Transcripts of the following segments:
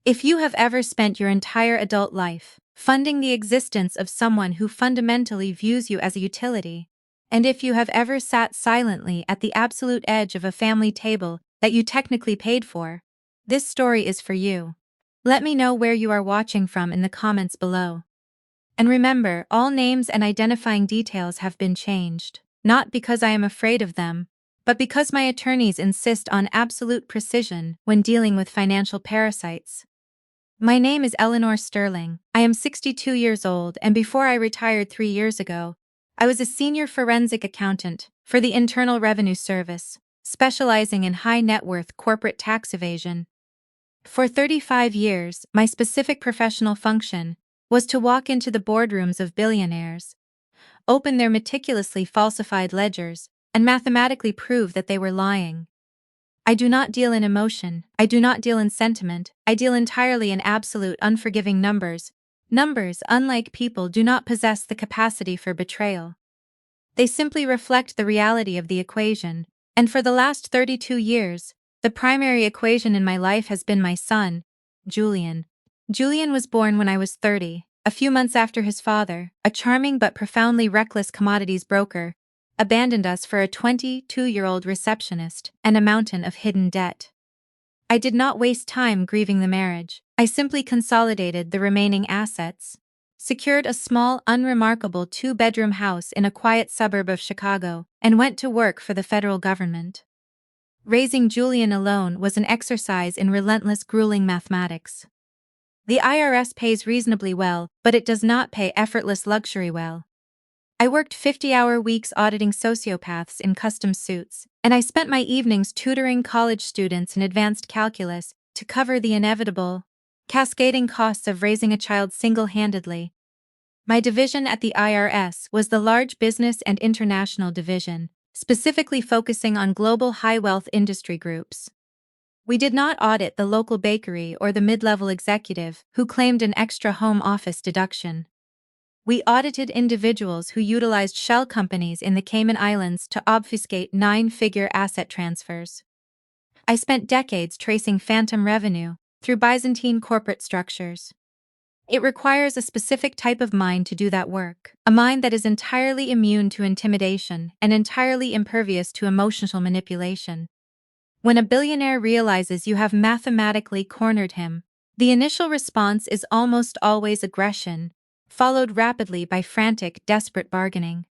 If you have ever spent your entire adult life funding the existence of someone who fundamentally views you as a utility, and if you have ever sat silently at the absolute edge of a family table that you technically paid for, this story is for you. Let me know where you are watching from in the comments below. And remember, all names and identifying details have been changed, not because I am afraid of them, but because my attorneys insist on absolute precision when dealing with financial parasites. My name is Eleanor Sterling. I am 62 years old, and before I retired 3 years ago, I was a senior forensic accountant for the Internal Revenue Service, specializing in high net worth corporate tax evasion. For 35 years, my specific professional function was to walk into the boardrooms of billionaires, open their meticulously falsified ledgers, and mathematically prove that they were lying. I do not deal in emotion, I do not deal in sentiment, I deal entirely in absolute unforgiving numbers. Numbers, unlike people, do not possess the capacity for betrayal. They simply reflect the reality of the equation, and for the last 32 years, the primary equation in my life has been my son, Julian. Julian was born when I was 30, a few months after his father, a charming but profoundly reckless commodities broker, abandoned us for a 22-year-old receptionist and a mountain of hidden debt. I did not waste time grieving the marriage. I simply consolidated the remaining assets, secured a small, unremarkable 2-bedroom house in a quiet suburb of Chicago, and went to work for the federal government. Raising Julian alone was an exercise in relentless, grueling mathematics. The IRS pays reasonably well, but it does not pay effortless luxury well. I worked 50-hour weeks auditing sociopaths in custom suits, and I spent my evenings tutoring college students in advanced calculus to cover the inevitable, cascading costs of raising a child single-handedly. My division at the IRS was the Large Business and International Division, specifically focusing on global high-wealth industry groups. We did not audit the local bakery or the mid-level executive who claimed an extra home office deduction. We audited individuals who utilized shell companies in the Cayman Islands to obfuscate 9-figure asset transfers. I spent decades tracing phantom revenue through Byzantine corporate structures. It requires a specific type of mind to do that work, a mind that is entirely immune to intimidation and entirely impervious to emotional manipulation. When a billionaire realizes you have mathematically cornered him, the initial response is almost always aggression, followed rapidly by frantic, desperate bargaining.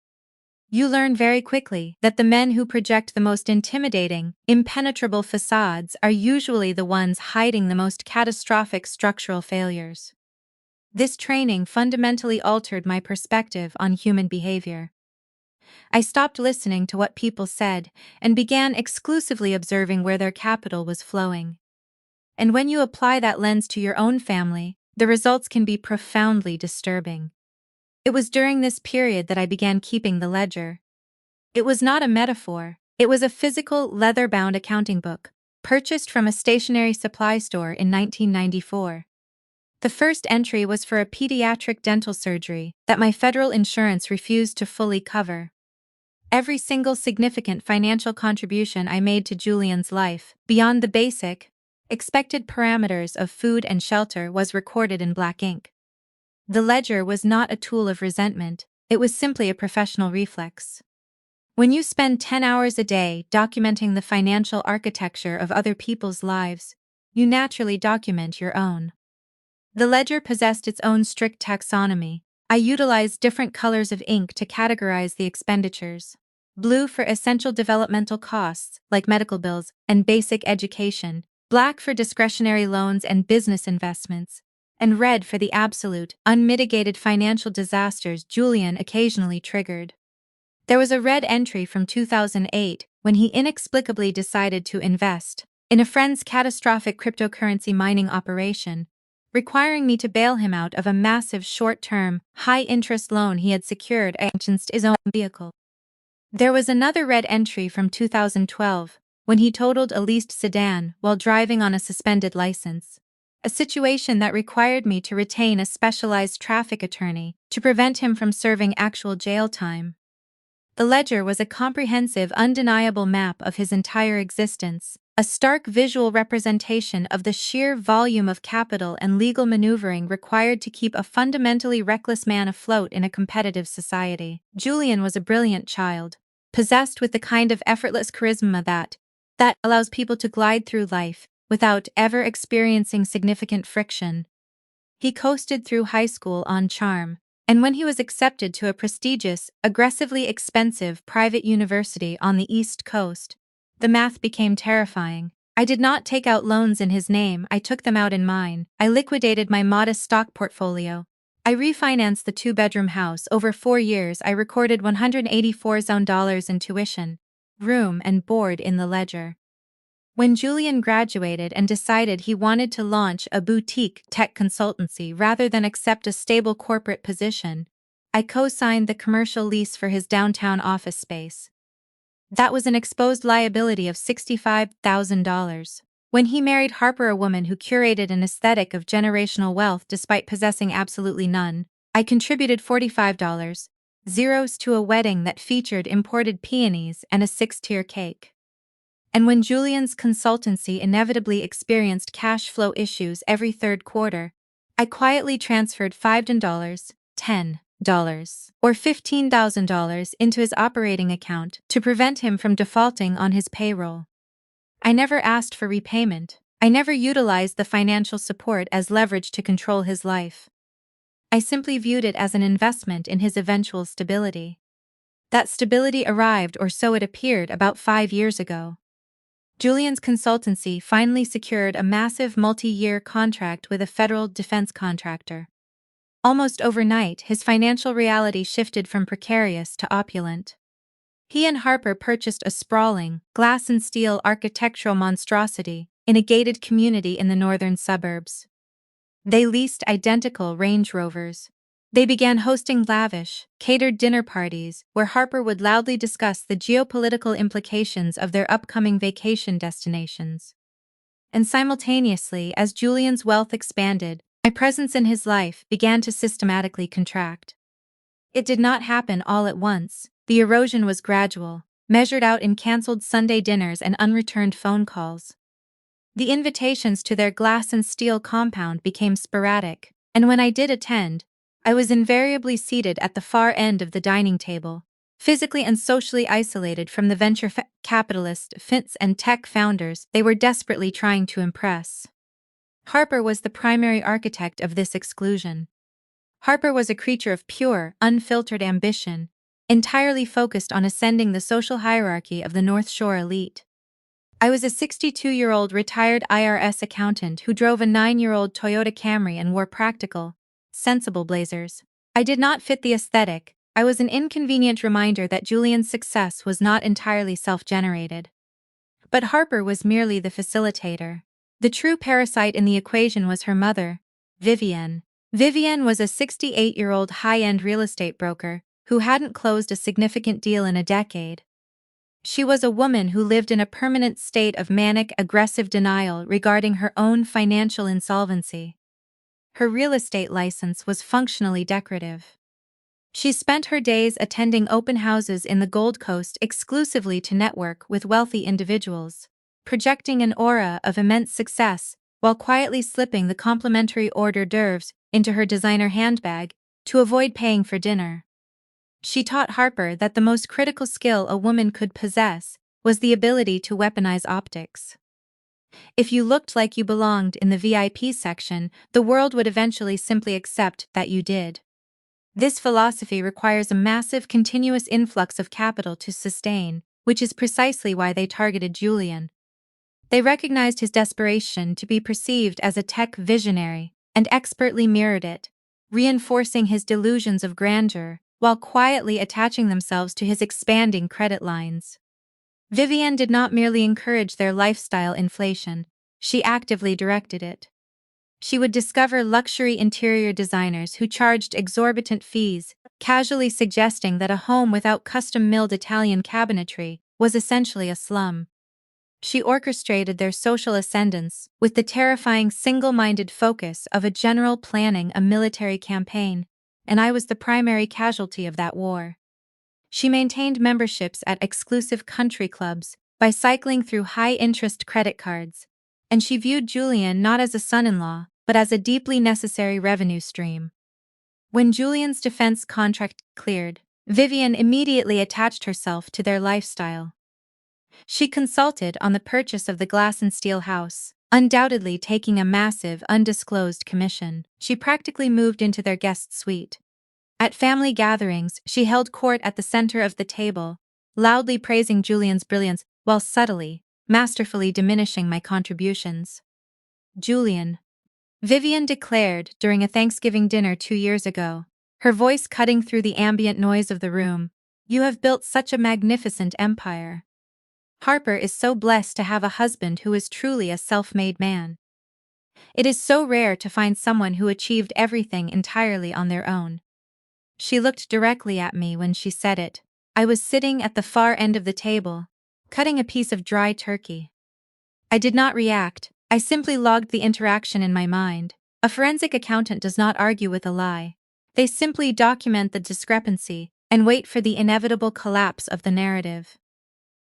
You learn very quickly that the men who project the most intimidating, impenetrable facades are usually the ones hiding the most catastrophic structural failures. This training fundamentally altered my perspective on human behavior. I stopped listening to what people said and began exclusively observing where their capital was flowing. And when you apply that lens to your own family, the results can be profoundly disturbing. It was during this period that I began keeping the ledger. It was not a metaphor, it was a physical, leather-bound accounting book, purchased from a stationery supply store in 1994. The first entry was for a pediatric dental surgery that my federal insurance refused to fully cover. Every single significant financial contribution I made to Julian's life, beyond the basic, expected parameters of food and shelter, was recorded in black ink. The ledger was not a tool of resentment, it was simply a professional reflex. When you spend 10 hours a day documenting the financial architecture of other people's lives, you naturally document your own. The ledger possessed its own strict taxonomy. I utilized different colors of ink to categorize the expenditures. Blue for essential developmental costs, like medical bills and basic education, black for discretionary loans and business investments, and red for the absolute, unmitigated financial disasters Julian occasionally triggered. There was a red entry from 2008 when he inexplicably decided to invest in a friend's catastrophic cryptocurrency mining operation, requiring me to bail him out of a massive short-term, high-interest loan he had secured against his own vehicle. There was another red entry from 2012 when he totaled a leased sedan while driving on a suspended license, a situation that required me to retain a specialized traffic attorney to prevent him from serving actual jail time. The ledger was a comprehensive, undeniable map of his entire existence, a stark visual representation of the sheer volume of capital and legal maneuvering required to keep a fundamentally reckless man afloat in a competitive society. Julian was a brilliant child, possessed with the kind of effortless charisma that allows people to glide through life without ever experiencing significant friction. He coasted through high school on charm, and when he was accepted to a prestigious, aggressively expensive private university on the East Coast, the math became terrifying. I did not take out loans in his name, I took them out in mine. I liquidated my modest stock portfolio. I refinanced the two-bedroom house. Over 4 years, I recorded $184,000 in tuition, room and board in the ledger. When Julian graduated and decided he wanted to launch a boutique tech consultancy rather than accept a stable corporate position, I co-signed the commercial lease for his downtown office space. That was an exposed liability of $65,000. When he married Harper, a woman who curated an aesthetic of generational wealth despite possessing absolutely none, I contributed $45 zeros to a wedding that featured imported peonies and a 6-tier cake. And when Julian's consultancy inevitably experienced cash flow issues every third quarter, I quietly transferred $5, $10, or $15,000 into his operating account to prevent him from defaulting on his payroll. I never asked for repayment. I never utilized the financial support as leverage to control his life. I simply viewed it as an investment in his eventual stability. That stability arrived, or so it appeared, about 5 years ago. Julian's consultancy finally secured a massive multi-year contract with a federal defense contractor. Almost overnight, his financial reality shifted from precarious to opulent. He and Harper purchased a sprawling, glass and steel architectural monstrosity in a gated community in the northern suburbs. They leased identical Range Rovers. They began hosting lavish, catered dinner parties where Harper would loudly discuss the geopolitical implications of their upcoming vacation destinations. And simultaneously, as Julian's wealth expanded, my presence in his life began to systematically contract. It did not happen all at once. The erosion was gradual, measured out in canceled Sunday dinners and unreturned phone calls. The invitations to their glass and steel compound became sporadic, and when I did attend, I was invariably seated at the far end of the dining table, physically and socially isolated from the venture capitalist, fintech and tech founders they were desperately trying to impress. Harper was the primary architect of this exclusion. Harper was a creature of pure, unfiltered ambition, entirely focused on ascending the social hierarchy of the North Shore elite. I was a 62-year-old retired IRS accountant who drove a 9-year-old Toyota Camry and wore practical, sensible blazers. I did not fit the aesthetic. I was an inconvenient reminder that Julian's success was not entirely self-generated. But Harper was merely the facilitator. The true parasite in the equation was her mother, Vivienne. Vivienne was a 68-year-old high-end real estate broker who hadn't closed a significant deal in a decade. She was a woman who lived in a permanent state of manic, aggressive denial regarding her own financial insolvency. Her real estate license was functionally decorative. She spent her days attending open houses in the Gold Coast exclusively to network with wealthy individuals, projecting an aura of immense success while quietly slipping the complimentary hors d'oeuvres into her designer handbag to avoid paying for dinner. She taught Harper that the most critical skill a woman could possess was the ability to weaponize optics. If you looked like you belonged in the VIP section, the world would eventually simply accept that you did. This philosophy requires a massive continuous influx of capital to sustain, which is precisely why they targeted Julian. They recognized his desperation to be perceived as a tech visionary and expertly mirrored it, reinforcing his delusions of grandeur while quietly attaching themselves to his expanding credit lines. Vivienne did not merely encourage their lifestyle inflation, she actively directed it. She would discover luxury interior designers who charged exorbitant fees, casually suggesting that a home without custom-milled Italian cabinetry was essentially a slum. She orchestrated their social ascendance with the terrifying single-minded focus of a general planning a military campaign, and I was the primary casualty of that war. She maintained memberships at exclusive country clubs, by cycling through high-interest credit cards, and she viewed Julian not as a son-in-law, but as a deeply necessary revenue stream. When Julian's defense contract cleared, Vivian immediately attached herself to their lifestyle. She consulted on the purchase of the glass and steel house, undoubtedly taking a massive, undisclosed commission. She practically moved into their guest suite. At family gatherings, she held court at the center of the table, loudly praising Julian's brilliance while subtly, masterfully diminishing my contributions. Julian, Vivian declared during a Thanksgiving dinner 2 years ago, her voice cutting through the ambient noise of the room, you have built such a magnificent empire. Harper is so blessed to have a husband who is truly a self-made man. It is so rare to find someone who achieved everything entirely on their own. She looked directly at me when she said it. I was sitting at the far end of the table, cutting a piece of dry turkey. I did not react, I simply logged the interaction in my mind. A forensic accountant does not argue with a lie. They simply document the discrepancy and wait for the inevitable collapse of the narrative.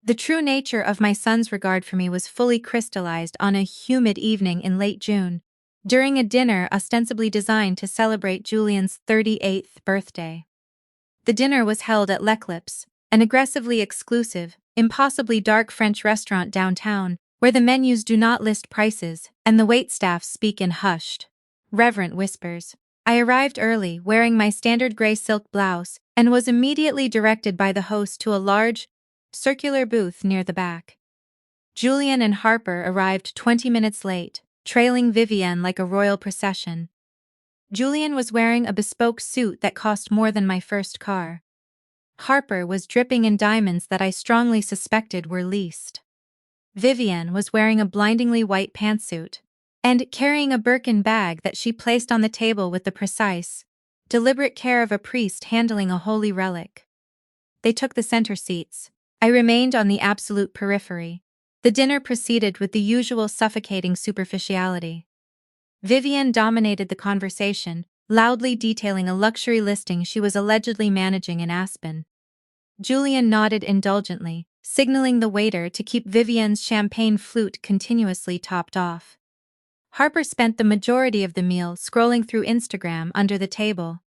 The true nature of my son's regard for me was fully crystallized on a humid evening in late June, during a dinner ostensibly designed to celebrate Julian's 38th birthday. The dinner was held at L'Eclipse, an aggressively exclusive, impossibly dark French restaurant downtown, where the menus do not list prices and the waitstaff speak in hushed, reverent whispers. I arrived early, wearing my standard gray silk blouse, and was immediately directed by the host to a large, circular booth near the back. Julian and Harper arrived 20 minutes late, trailing Vivian like a royal procession. Julian was wearing a bespoke suit that cost more than my first car. Harper was dripping in diamonds that I strongly suspected were leased. Vivian was wearing a blindingly white pantsuit and carrying a Birkin bag that she placed on the table with the precise, deliberate care of a priest handling a holy relic. They took the center seats. I remained on the absolute periphery. The dinner proceeded with the usual suffocating superficiality. Vivian dominated the conversation, loudly detailing a luxury listing she was allegedly managing in Aspen. Julian nodded indulgently, signaling the waiter to keep Vivian's champagne flute continuously topped off. Harper spent the majority of the meal scrolling through Instagram under the table,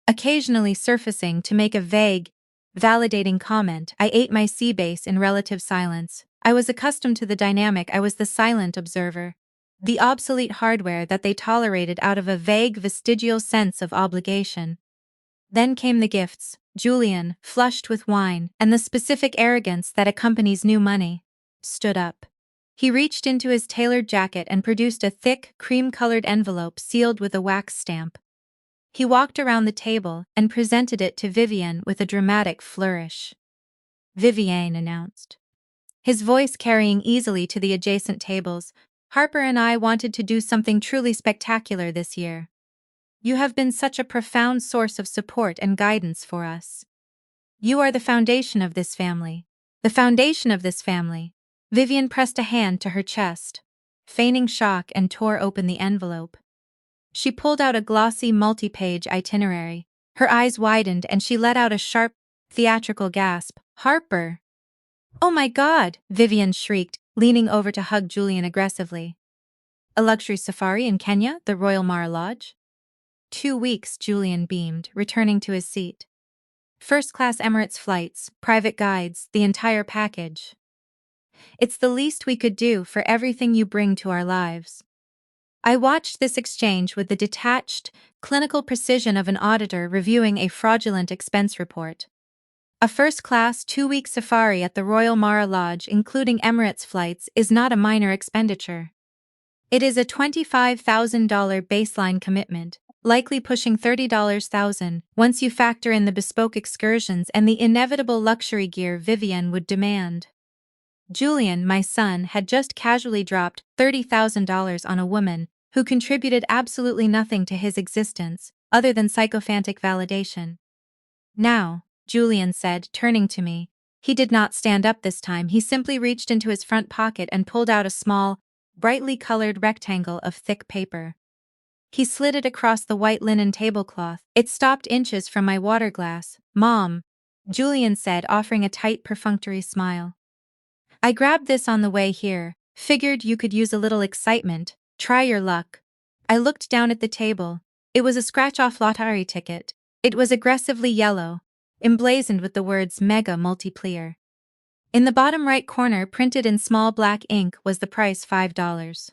occasionally surfacing to make a vague, validating comment. I ate my sea bass in relative silence. I was accustomed to the dynamic. I was the silent observer, the obsolete hardware that they tolerated out of a vague vestigial sense of obligation. Then came the gifts. Julian, flushed with wine and the specific arrogance that accompanies new money, stood up. He reached into his tailored jacket and produced a thick, cream-colored envelope sealed with a wax stamp. He walked around the table and presented it to Vivian with a dramatic flourish. Vivian announced, his voice carrying easily to the adjacent tables, Harper and I wanted to do something truly spectacular this year. You have been such a profound source of support and guidance for us. You are the foundation of this family. The foundation of this family. Vivian pressed a hand to her chest, feigning shock, and tore open the envelope. She pulled out a glossy multi-page itinerary. Her eyes widened and she let out a sharp, theatrical gasp. Harper! Oh my God! Vivian shrieked, leaning over to hug Julian aggressively. A luxury safari in Kenya, the Royal Mara Lodge? 2 weeks, Julian beamed, returning to his seat. First-class Emirates flights, private guides, the entire package. It's the least we could do for everything you bring to our lives. I watched this exchange with the detached, clinical precision of an auditor reviewing a fraudulent expense report. A first-class 2-week safari at the Royal Mara Lodge including Emirates flights is not a minor expenditure. It is a $25,000 baseline commitment, likely pushing $30,000 once you factor in the bespoke excursions and the inevitable luxury gear Vivian would demand. Julian, my son, had just casually dropped $30,000 on a woman who contributed absolutely nothing to his existence, other than sycophantic validation. Now, Julian said, turning to me. He did not stand up this time. He simply reached into his front pocket and pulled out a small, brightly colored rectangle of thick paper. He slid it across the white linen tablecloth. It stopped inches from my water glass. Mom, Julian said, offering a tight, perfunctory smile. I grabbed this on the way here, figured you could use a little excitement, try your luck. I looked down at the table. It was a scratch-off lottery ticket. It was aggressively yellow, emblazoned with the words Mega Multiplier. In the bottom right corner, printed in small black ink, was the price $5.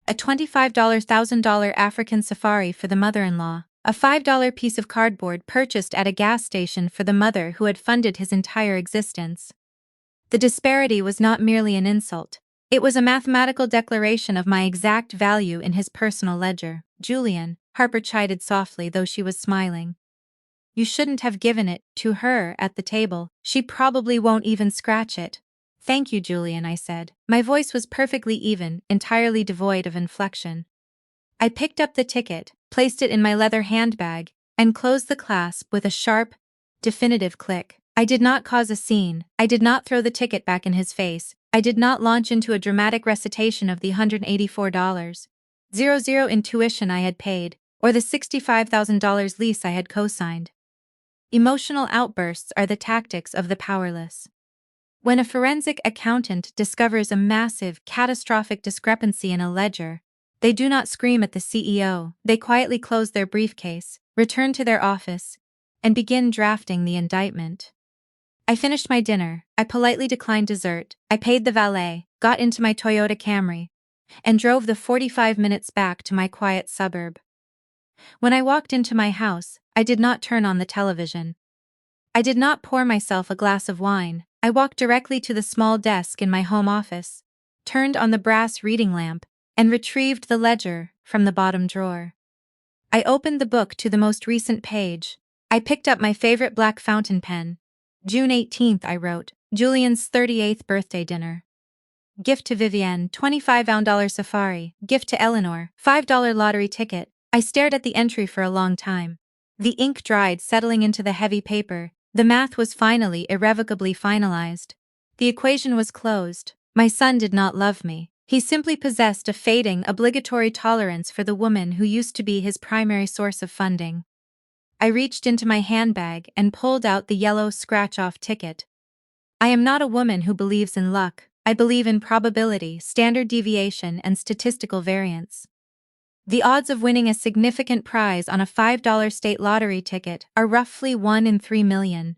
A $25 $1,000 African safari for the mother-in-law, a $5 piece of cardboard purchased at a gas station for the mother who had funded his entire existence. The disparity was not merely an insult. It was a mathematical declaration of my exact value in his personal ledger. Julian, Harper chided softly, though she was smiling. You shouldn't have given it to her at the table. She probably won't even scratch it. Thank you, Julian, I said. My voice was perfectly even, entirely devoid of inflection. I picked up the ticket, placed it in my leather handbag, and closed the clasp with a sharp, definitive click. I did not cause a scene. I did not throw the ticket back in his face. I did not launch into a dramatic recitation of the $184.00 intuition I had paid, or the $65,000 lease I had co-signed. Emotional outbursts are the tactics of the powerless. When a forensic accountant discovers a massive, catastrophic discrepancy in a ledger, they do not scream at the CEO. They quietly close their briefcase, return to their office, and begin drafting the indictment. I finished my dinner, I politely declined dessert, I paid the valet, got into my Toyota Camry, and drove the 45 minutes back to my quiet suburb. When I walked into my house, I did not turn on the television. I did not pour myself a glass of wine. I walked directly to the small desk in my home office, turned on the brass reading lamp, and retrieved the ledger from the bottom drawer. I opened the book to the most recent page. I picked up my favorite black fountain pen. June 18th, I wrote, Julian's 38th birthday dinner. Gift to Vivienne, $25 safari. Gift to Eleanor, $5 lottery ticket. I stared at the entry for a long time. The ink dried, settling into the heavy paper. The math was finally, irrevocably finalized. The equation was closed. My son did not love me. He simply possessed a fading, obligatory tolerance for the woman who used to be his primary source of funding. I reached into my handbag and pulled out the yellow scratch-off ticket. I am not a woman who believes in luck. I believe in probability, standard deviation, and statistical variance. The odds of winning a significant prize on a $5 state lottery ticket are roughly 1 in 3 million.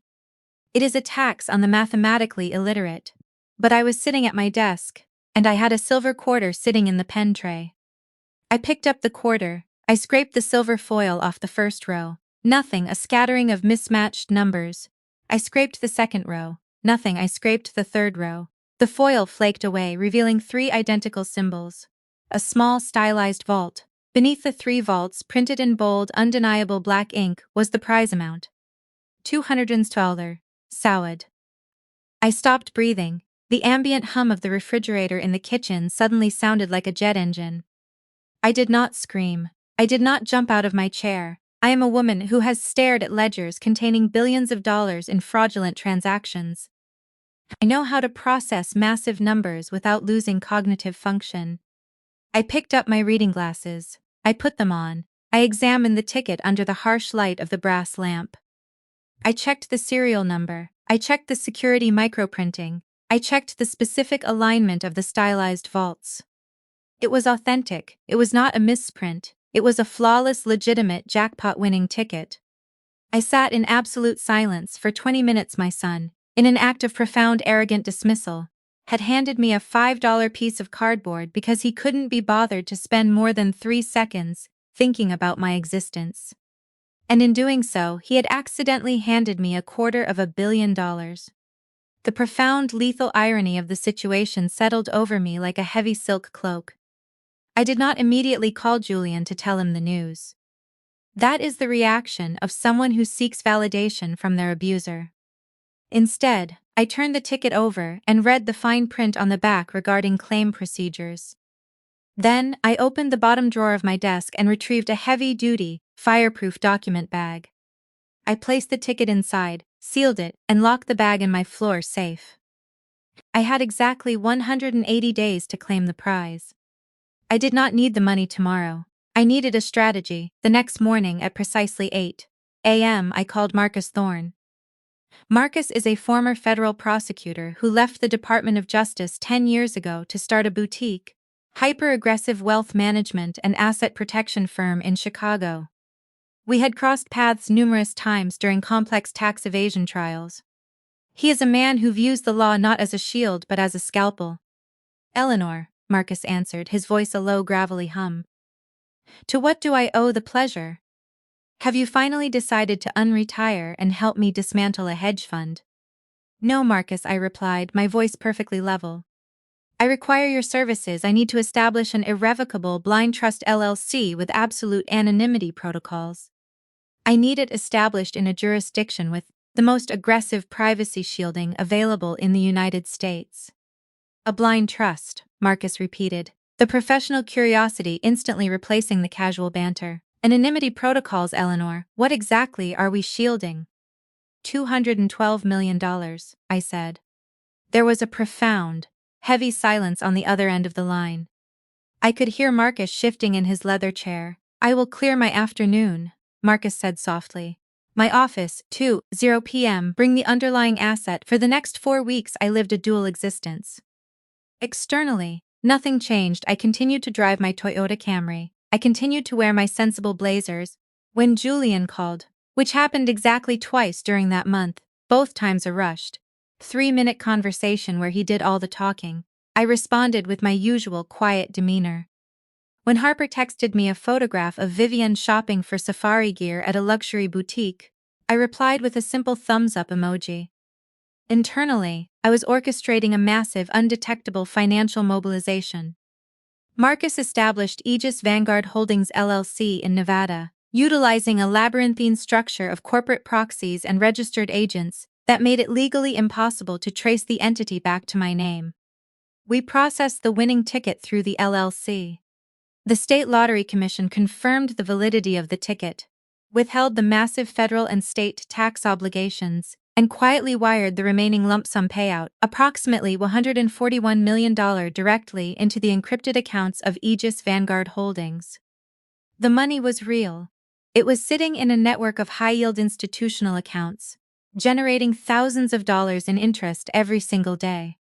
It is a tax on the mathematically illiterate. But I was sitting at my desk, and I had a silver quarter sitting in the pen tray. I picked up the quarter. I scraped the silver foil off the first row. Nothing, a scattering of mismatched numbers. I scraped the second row. Nothing, I scraped the third row. The foil flaked away, revealing 3 identical symbols. A small, stylized vault. Beneath the 3 vaults, printed in bold, undeniable black ink, was the prize amount. $212. Sawad. I stopped breathing. The ambient hum of the refrigerator in the kitchen suddenly sounded like a jet engine. I did not scream. I did not jump out of my chair. I am a woman who has stared at ledgers containing billions of dollars in fraudulent transactions. I know how to process massive numbers without losing cognitive function. I picked up my reading glasses. I put them on. I examined the ticket under the harsh light of the brass lamp. I checked the serial number. I checked the security microprinting. I checked the specific alignment of the stylized vaults. It was authentic. It was not a misprint. It was a flawless, legitimate, jackpot-winning ticket. I sat in absolute silence for 20 minutes. My son, in an act of profound, arrogant dismissal, had handed me a $5 piece of cardboard because he couldn't be bothered to spend more than 3 seconds thinking about my existence. And in doing so, he had accidentally handed me $250 million. The profound, lethal irony of the situation settled over me like a heavy silk cloak. I did not immediately call Julian to tell him the news. That is the reaction of someone who seeks validation from their abuser. Instead, I turned the ticket over and read the fine print on the back regarding claim procedures. Then, I opened the bottom drawer of my desk and retrieved a heavy-duty, fireproof document bag. I placed the ticket inside, sealed it, and locked the bag in my floor safe. I had exactly 180 days to claim the prize. I did not need the money tomorrow. I needed a strategy. The next morning at precisely 8 a.m. I called Marcus Thorne. Marcus is a former federal prosecutor who left the Department of Justice 10 years ago to start a boutique, hyper-aggressive wealth management and asset protection firm in Chicago. We had crossed paths numerous times during complex tax evasion trials. He is a man who views the law not as a shield but as a scalpel. Eleanor, Marcus answered, his voice a low gravelly hum. To what do I owe the pleasure? Have you finally decided to unretire and help me dismantle a hedge fund? No, Marcus, I replied, my voice perfectly level. I require your services. I need to establish an irrevocable blind trust LLC with absolute anonymity protocols. I need it established in a jurisdiction with the most aggressive privacy shielding available in the United States. A blind trust, Marcus repeated, the professional curiosity instantly replacing the casual banter. Anonymity protocols, Eleanor, what exactly are we shielding? $212 million, I said. There was a profound, heavy silence on the other end of the line. I could hear Marcus shifting in his leather chair. I will clear my afternoon, Marcus said softly. My office, 2:00 p.m. Bring the underlying asset. For the next 4 weeks I lived a dual existence. Externally, nothing changed. I continued to drive my Toyota Camry. I continued to wear my sensible blazers. When Julian called, which happened exactly twice during that month, both times a rushed 3-minute conversation where he did all the talking, I responded with my usual quiet demeanor. When Harper texted me a photograph of Vivian shopping for safari gear at a luxury boutique, I replied with a simple thumbs-up emoji. Internally, I was orchestrating a massive, undetectable financial mobilization. Marcus established Aegis Vanguard Holdings LLC in Nevada, utilizing a labyrinthine structure of corporate proxies and registered agents that made it legally impossible to trace the entity back to my name. We processed the winning ticket through the LLC. The State Lottery Commission confirmed the validity of the ticket, withheld the massive federal and state tax obligations, and quietly wired the remaining lump sum payout, approximately $141 million, directly into the encrypted accounts of Aegis Vanguard Holdings. The money was real. It was sitting in a network of high-yield institutional accounts, generating thousands of dollars in interest every single day.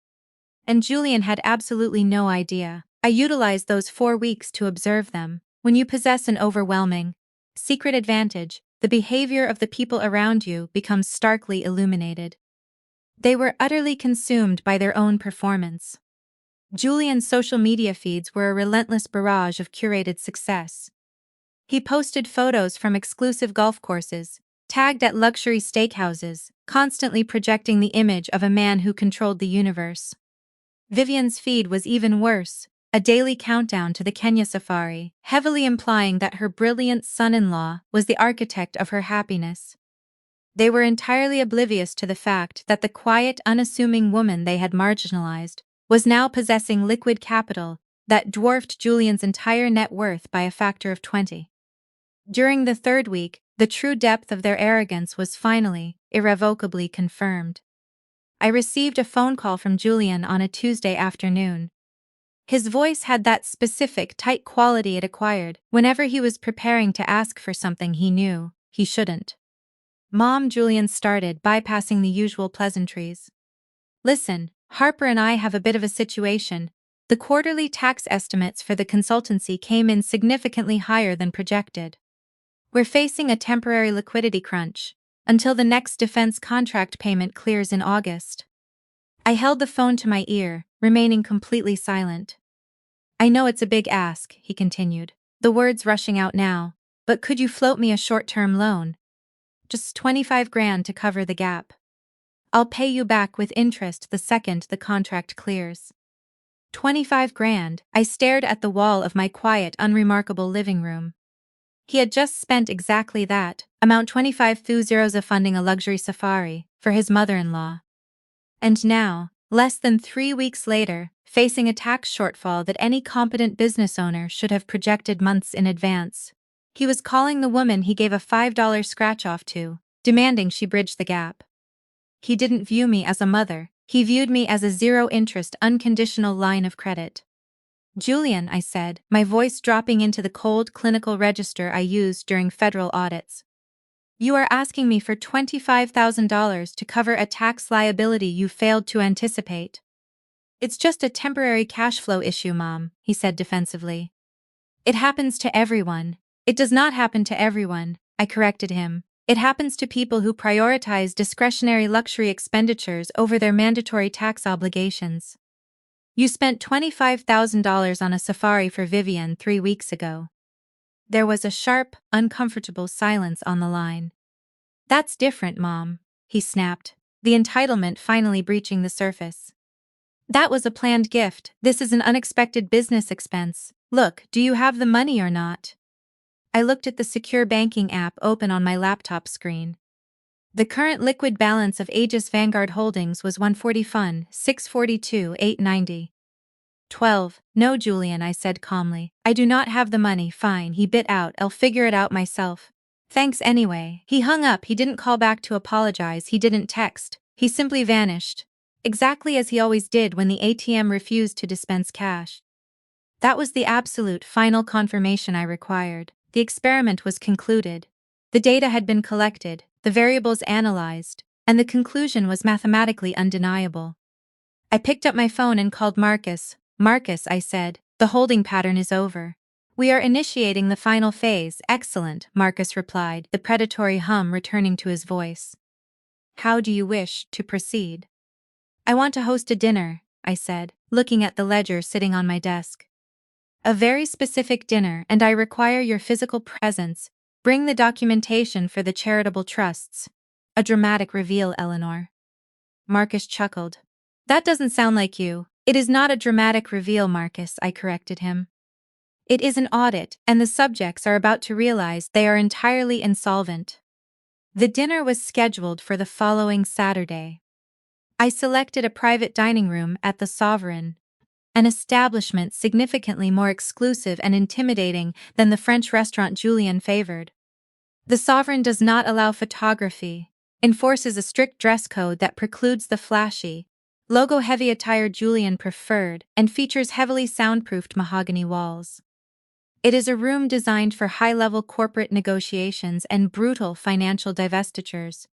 And Julian had absolutely no idea. I utilized those 4 weeks to observe them. When you possess an overwhelming, secret advantage, the behavior of the people around you becomes starkly illuminated. They were utterly consumed by their own performance. Julian's social media feeds were a relentless barrage of curated success. He posted photos from exclusive golf courses, tagged at luxury steakhouses, constantly projecting the image of a man who controlled the universe. Vivian's feed was even worse, a daily countdown to the Kenya safari, heavily implying that her brilliant son-in-law was the architect of her happiness. They were entirely oblivious to the fact that the quiet, unassuming woman they had marginalized was now possessing liquid capital that dwarfed Julian's entire net worth by a factor of 20. During the 3rd week, the true depth of their arrogance was finally, irrevocably confirmed. I received a phone call from Julian on a Tuesday afternoon. His voice had that specific, tight quality it acquired whenever he was preparing to ask for something he knew he shouldn't. Mom, Julian started, bypassing the usual pleasantries. Listen, Harper and I have a bit of a situation. The quarterly tax estimates for the consultancy came in significantly higher than projected. We're facing a temporary liquidity crunch until the next defense contract payment clears in August. I held the phone to my ear, remaining completely silent. I know it's a big ask, he continued, the words rushing out now, but could you float me a short-term loan? Just 25 grand to cover the gap. I'll pay you back with interest the second the contract clears. 25 grand, I stared at the wall of my quiet, unremarkable living room. He had just spent exactly that amount, 25 zeros, funding a luxury safari for his mother-in-law. And now, less than 3 weeks later, facing a tax shortfall that any competent business owner should have projected months in advance, he was calling the woman he gave a $5 scratch-off to, demanding she bridge the gap. He didn't view me as a mother, he viewed me as a zero-interest, unconditional line of credit. Julian, I said, my voice dropping into the cold, clinical register I used during federal audits. You are asking me for $25,000 to cover a tax liability you failed to anticipate. It's just a temporary cash flow issue, Mom, he said defensively. It happens to everyone. It does not happen to everyone, I corrected him. It happens to people who prioritize discretionary luxury expenditures over their mandatory tax obligations. You spent $25,000 on a safari for Vivian 3 weeks ago. There was a sharp, uncomfortable silence on the line. That's different, Mom, he snapped, the entitlement finally breaching the surface. That was a planned gift. This is an unexpected business expense. Look, do you have the money or not? I looked at the secure banking app open on my laptop screen. The current liquid balance of Aegis Vanguard Holdings was 140 fun, 642, 890. 12. No, Julian, I said calmly. I do not have the money. Fine, he bit out. I'll figure it out myself. Thanks anyway. He hung up. He didn't call back to apologize. He didn't text. He simply vanished. Exactly as he always did when the ATM refused to dispense cash. That was the absolute final confirmation I required. The experiment was concluded. The data had been collected, the variables analyzed, and the conclusion was mathematically undeniable. I picked up my phone and called Marcus. Marcus, I said, the holding pattern is over. We are initiating the final phase. Excellent, Marcus replied, the predatory hum returning to his voice. How do you wish to proceed? I want to host a dinner, I said, looking at the ledger sitting on my desk. A very specific dinner, and I require your physical presence. Bring the documentation for the charitable trusts. A dramatic reveal, Eleanor. Marcus chuckled. That doesn't sound like you. It is not a dramatic reveal, Marcus, I corrected him. It is an audit, and the subjects are about to realize they are entirely insolvent. The dinner was scheduled for the following Saturday. I selected a private dining room at the Sovereign, an establishment significantly more exclusive and intimidating than the French restaurant Julien favored. The Sovereign does not allow photography, enforces a strict dress code that precludes the flashy, logo-heavy attire Julien preferred, and features heavily soundproofed mahogany walls. It is a room designed for high-level corporate negotiations and brutal financial divestitures.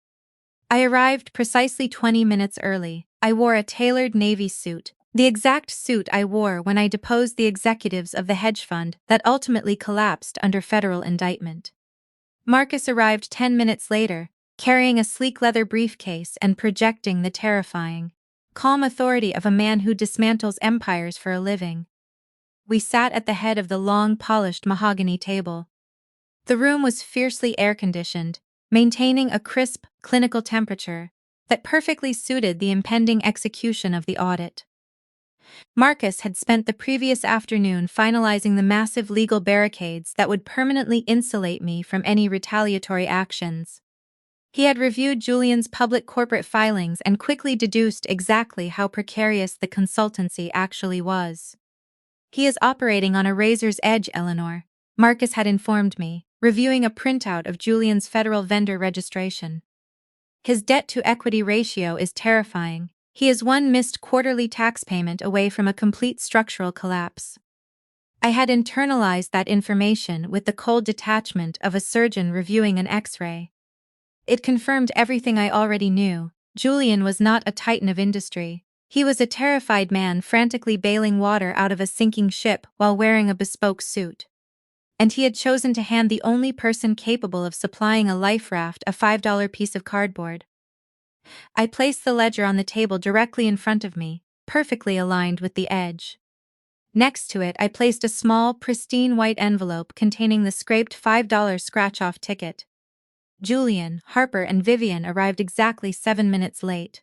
I arrived precisely 20 minutes early. I wore a tailored navy suit, the exact suit I wore when I deposed the executives of the hedge fund that ultimately collapsed under federal indictment. Marcus arrived 10 minutes later, carrying a sleek leather briefcase and projecting the terrifying, calm authority of a man who dismantles empires for a living. We sat at the head of the long, polished mahogany table. The room was fiercely air-conditioned, maintaining a crisp, clinical temperature that perfectly suited the impending execution of the audit. Marcus had spent the previous afternoon finalizing the massive legal barricades that would permanently insulate me from any retaliatory actions. He had reviewed Julian's public corporate filings and quickly deduced exactly how precarious the consultancy actually was. He is operating on a razor's edge, Eleanor, Marcus had informed me, reviewing a printout of Julian's federal vendor registration. His debt-to-equity ratio is terrifying. He is one missed quarterly tax payment away from a complete structural collapse. I had internalized that information with the cold detachment of a surgeon reviewing an X-ray. It confirmed everything I already knew. Julian was not a titan of industry. He was a terrified man frantically bailing water out of a sinking ship while wearing a bespoke suit. And he had chosen to hand the only person capable of supplying a life raft a $5 piece of cardboard. I placed the ledger on the table directly in front of me, perfectly aligned with the edge. Next to it I placed a small, pristine white envelope containing the scraped $5 scratch-off ticket. Julian, Harper, and Vivian arrived exactly 7 minutes late.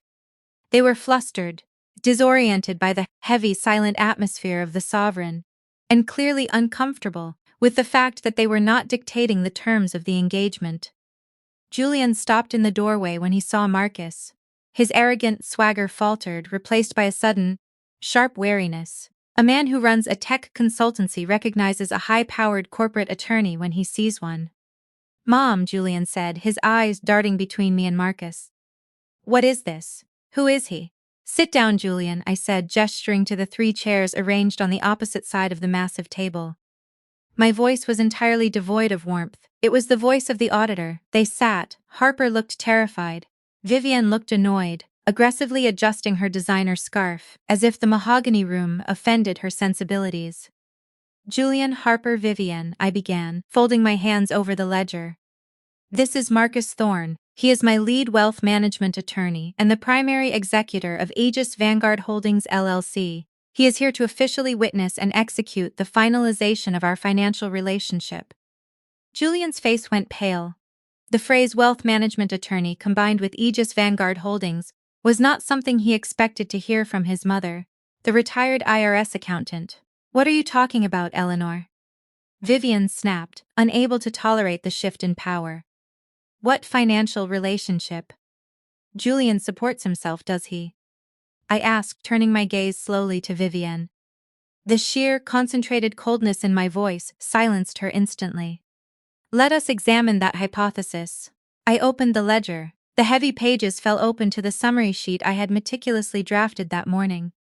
They were flustered, disoriented by the heavy, silent atmosphere of the Sovereign, and clearly uncomfortable with the fact that they were not dictating the terms of the engagement. Julian stopped in the doorway when he saw Marcus. His arrogant swagger faltered, replaced by a sudden, sharp wariness. A man who runs a tech consultancy recognizes a high-powered corporate attorney when he sees one. "Mom," Julian said, his eyes darting between me and Marcus. "What is this? Who is he?" "Sit down, Julian," I said, gesturing to the 3 chairs arranged on the opposite side of the massive table. My voice was entirely devoid of warmth. It was the voice of the auditor. They sat. Harper looked terrified. Vivienne looked annoyed, aggressively adjusting her designer scarf, as if the mahogany room offended her sensibilities. Julian Harper Vivienne, I began, folding my hands over the ledger. This is Marcus Thorne. He is my lead wealth management attorney and the primary executor of Aegis Vanguard Holdings LLC. He is here to officially witness and execute the finalization of our financial relationship. Julian's face went pale. The phrase wealth management attorney combined with Aegis Vanguard Holdings was not something he expected to hear from his mother, the retired IRS accountant. What are you talking about, Eleanor? Vivienne snapped, unable to tolerate the shift in power. What financial relationship? Julian supports himself, does he? I asked, turning my gaze slowly to Vivienne. The sheer, concentrated coldness in my voice silenced her instantly. Let us examine that hypothesis. I opened the ledger. The heavy pages fell open to the summary sheet I had meticulously drafted that morning.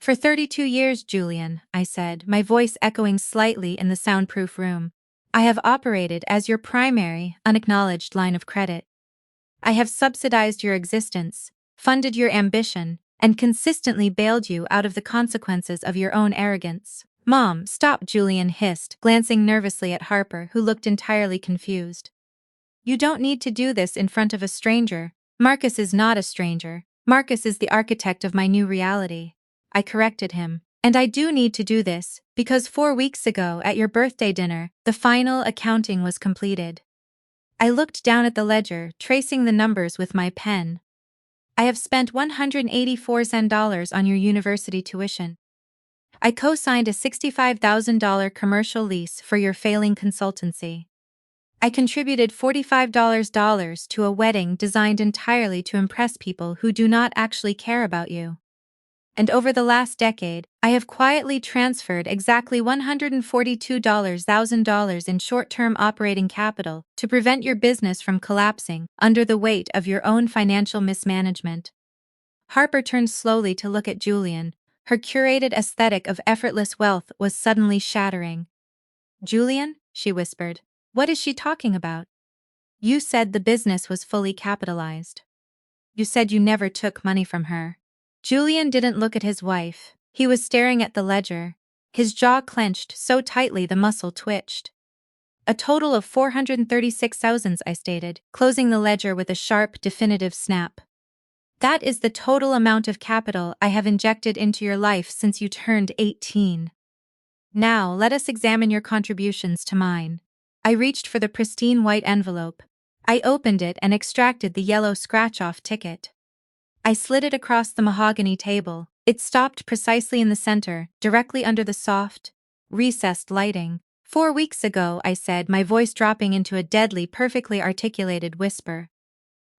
For 32 years, Julian, I said, my voice echoing slightly in the soundproof room, I have operated as your primary, unacknowledged line of credit. I have subsidized your existence, funded your ambition, and consistently bailed you out of the consequences of your own arrogance. Mom, stop, Julian hissed, glancing nervously at Harper, who looked entirely confused. You don't need to do this in front of a stranger. Marcus is not a stranger. Marcus is the architect of my new reality. I corrected him. And I do need to do this, because 4 weeks ago at your birthday dinner, the final accounting was completed. I looked down at the ledger, tracing the numbers with my pen. I have spent $184,000 on your university tuition. I co-signed a $65,000 commercial lease for your failing consultancy. I contributed $45 to a wedding designed entirely to impress people who do not actually care about you. And over the last decade, I have quietly transferred exactly $142,000 in short-term operating capital to prevent your business from collapsing under the weight of your own financial mismanagement. Harper turned slowly to look at Julian. Her curated aesthetic of effortless wealth was suddenly shattering. Julian, she whispered, what is she talking about? You said the business was fully capitalized. You said you never took money from her. Julian didn't look at his wife. He was staring at the ledger. His jaw clenched so tightly the muscle twitched. A total of 436,000, I stated, closing the ledger with a sharp, definitive snap. That is the total amount of capital I have injected into your life since you turned 18. Now, let us examine your contributions to mine. I reached for the pristine white envelope. I opened it and extracted the yellow scratch-off ticket. I slid it across the mahogany table. It stopped precisely in the center, directly under the soft, recessed lighting. 4 weeks ago, I said, my voice dropping into a deadly, perfectly articulated whisper.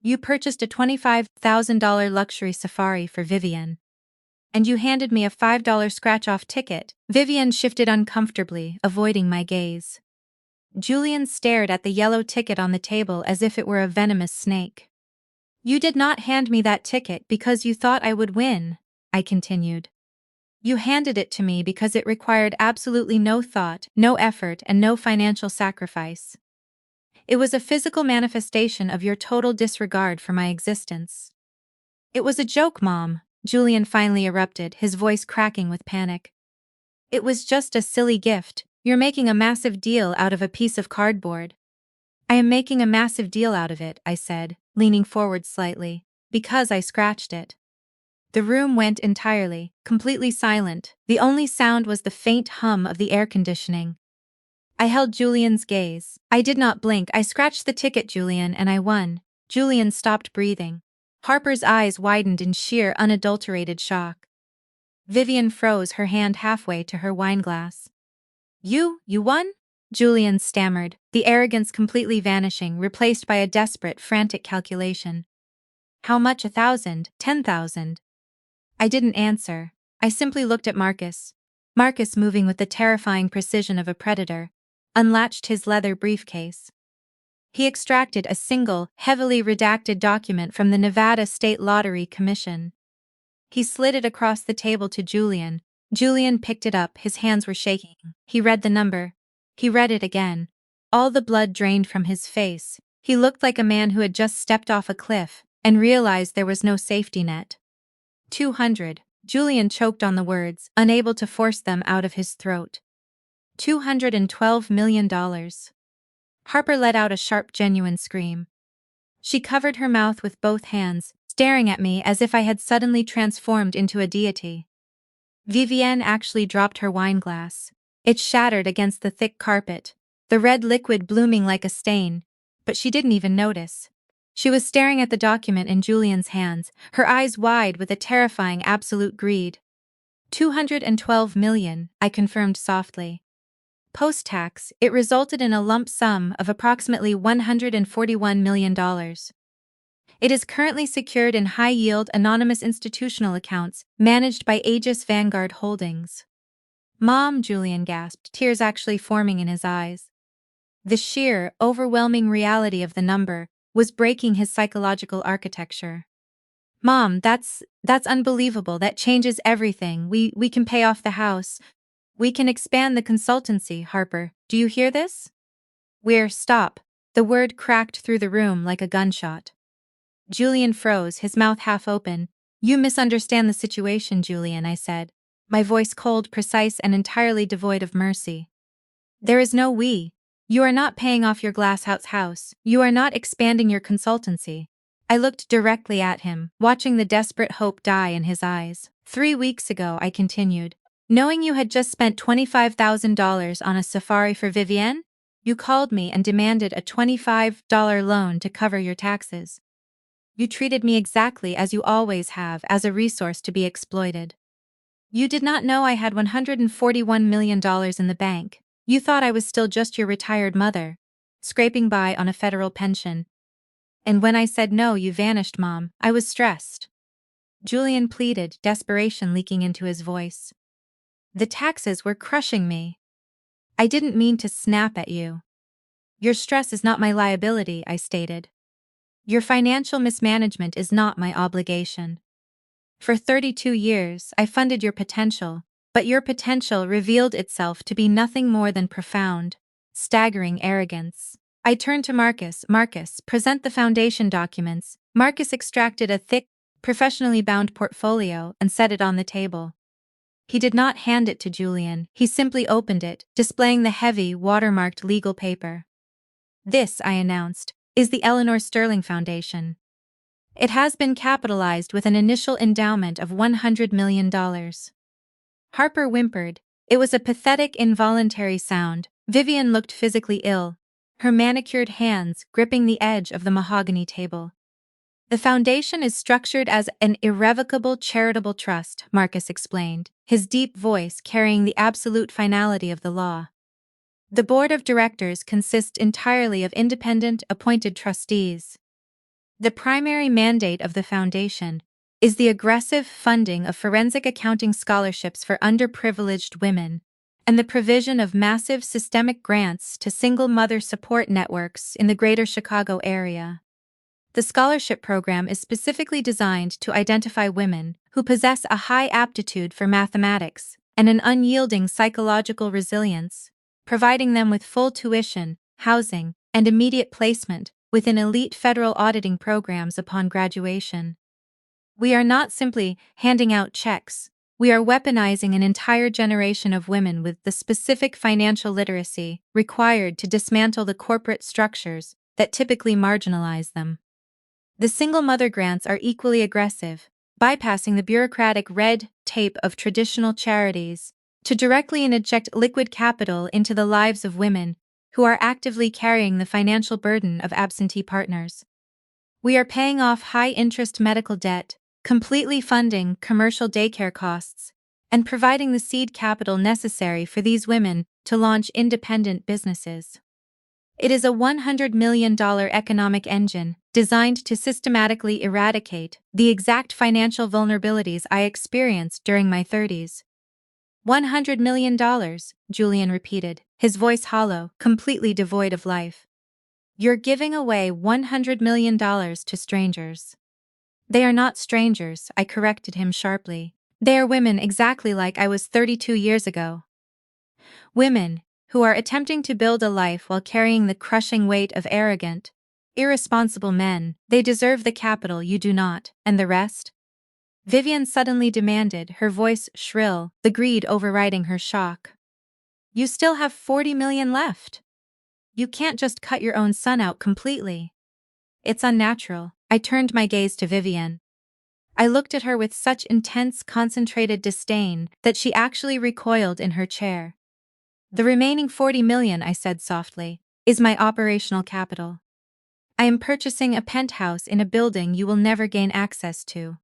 You purchased a $25,000 luxury safari for Vivienne. And you handed me a $5 scratch-off ticket. Vivienne shifted uncomfortably, avoiding my gaze. Julian stared at the yellow ticket on the table as if it were a venomous snake. You did not hand me that ticket because you thought I would win, I continued. You handed it to me because it required absolutely no thought, no effort, and no financial sacrifice. It was a physical manifestation of your total disregard for my existence. It was a joke, Mom, Julian finally erupted, his voice cracking with panic. It was just a silly gift. You're making a massive deal out of a piece of cardboard. I am making a massive deal out of it, I said, leaning forward slightly, because I scratched it. The room went entirely, completely silent. The only sound was the faint hum of the air conditioning. I held Julian's gaze. I did not blink. I scratched the ticket, Julian, and I won. Julian stopped breathing. Harper's eyes widened in sheer, unadulterated shock. Vivienne froze, her hand halfway to her wineglass. You won? Julian stammered, the arrogance completely vanishing, replaced by a desperate, frantic calculation. How much? 1,000, 10,000. I didn't answer. I simply looked at Marcus. Marcus, moving with the terrifying precision of a predator, unlatched his leather briefcase. He extracted a single, heavily redacted document from the Nevada State Lottery Commission. He slid it across the table to Julian. Julian picked it up, his hands were shaking. He read the number. He read it again. All the blood drained from his face. He looked like a man who had just stepped off a cliff and realized there was no safety net. 200. Julian choked on the words, unable to force them out of his throat. $212 million. Harper let out a sharp, genuine scream. She covered her mouth with both hands, staring at me as if I had suddenly transformed into a deity. Vivienne actually dropped her wine glass. It shattered against the thick carpet, the red liquid blooming like a stain, but she didn't even notice. She was staring at the document in Julian's hands, her eyes wide with a terrifying absolute greed. 212 million, I confirmed softly. Post-tax, it resulted in a lump sum of approximately $141 million. It is currently secured in high-yield anonymous institutional accounts managed by Aegis Vanguard Holdings. Mom, Julian gasped, tears actually forming in his eyes. The sheer, overwhelming reality of the number was breaking his psychological architecture. Mom, that's unbelievable. That changes everything. We can pay off the house. We can expand the consultancy, Harper. Do you hear this? Stop. The word cracked through the room like a gunshot. Julian froze, his mouth half open. You misunderstand the situation, Julian, I said, my voice cold, precise, and entirely devoid of mercy. There is no we. You are not paying off your glasshouse. You are not expanding your consultancy. I looked directly at him, watching the desperate hope die in his eyes. 3 weeks ago, I continued, knowing you had just spent $25,000 on a safari for Vivienne, you called me and demanded a $25 loan to cover your taxes. You treated me exactly as you always have, as a resource to be exploited. You did not know I had $141 million in the bank. You thought I was still just your retired mother, scraping by on a federal pension. And when I said no, you vanished, Mom. I was stressed. Julian pleaded, desperation leaking into his voice. The taxes were crushing me. I didn't mean to snap at you. Your stress is not my liability, I stated. Your financial mismanagement is not my obligation. For 32 years, I funded your potential, but your potential revealed itself to be nothing more than profound, staggering arrogance. I turned to Marcus. Marcus, present the foundation documents. Marcus extracted a thick, professionally bound portfolio and set it on the table. He did not hand it to Julian, he simply opened it, displaying the heavy, watermarked legal paper. This, I announced, is the Eleanor Sterling Foundation. It has been capitalized with an initial endowment of $100 million. Harper whimpered. It was a pathetic, involuntary sound. Vivienne looked physically ill, her manicured hands gripping the edge of the mahogany table. The foundation is structured as an irrevocable charitable trust, Marcus explained, his deep voice carrying the absolute finality of the law. The board of directors consists entirely of independent, appointed trustees. The primary mandate of the foundation is the aggressive funding of forensic accounting scholarships for underprivileged women, and the provision of massive systemic grants to single-mother support networks in the greater Chicago area. The scholarship program is specifically designed to identify women who possess a high aptitude for mathematics and an unyielding psychological resilience, providing them with full tuition, housing, and immediate placement within elite federal auditing programs upon graduation. We are not simply handing out checks. We are weaponizing an entire generation of women with the specific financial literacy required to dismantle the corporate structures that typically marginalize them. The single mother grants are equally aggressive, bypassing the bureaucratic red tape of traditional charities to directly inject liquid capital into the lives of women who are actively carrying the financial burden of absentee partners. We are paying off high-interest medical debt, completely funding commercial daycare costs, and providing the seed capital necessary for these women to launch independent businesses. It is a $100 million economic engine designed to systematically eradicate the exact financial vulnerabilities I experienced during my 30s. $100 million, Julian repeated, his voice hollow, completely devoid of life. You're giving away $100 million to strangers. They are not strangers, I corrected him sharply. They are women exactly like I was 32 years ago. Women, who are attempting to build a life while carrying the crushing weight of arrogant, irresponsible men. They deserve the capital you do not, and the rest? Vivian suddenly demanded, her voice shrill, the greed overriding her shock. You still have 40 million left. You can't just cut your own son out completely. It's unnatural. I turned my gaze to Vivian. I looked at her with such intense, concentrated disdain that she actually recoiled in her chair. The remaining 40 million, I said softly, is my operational capital. I am purchasing a penthouse in a building you will never gain access to.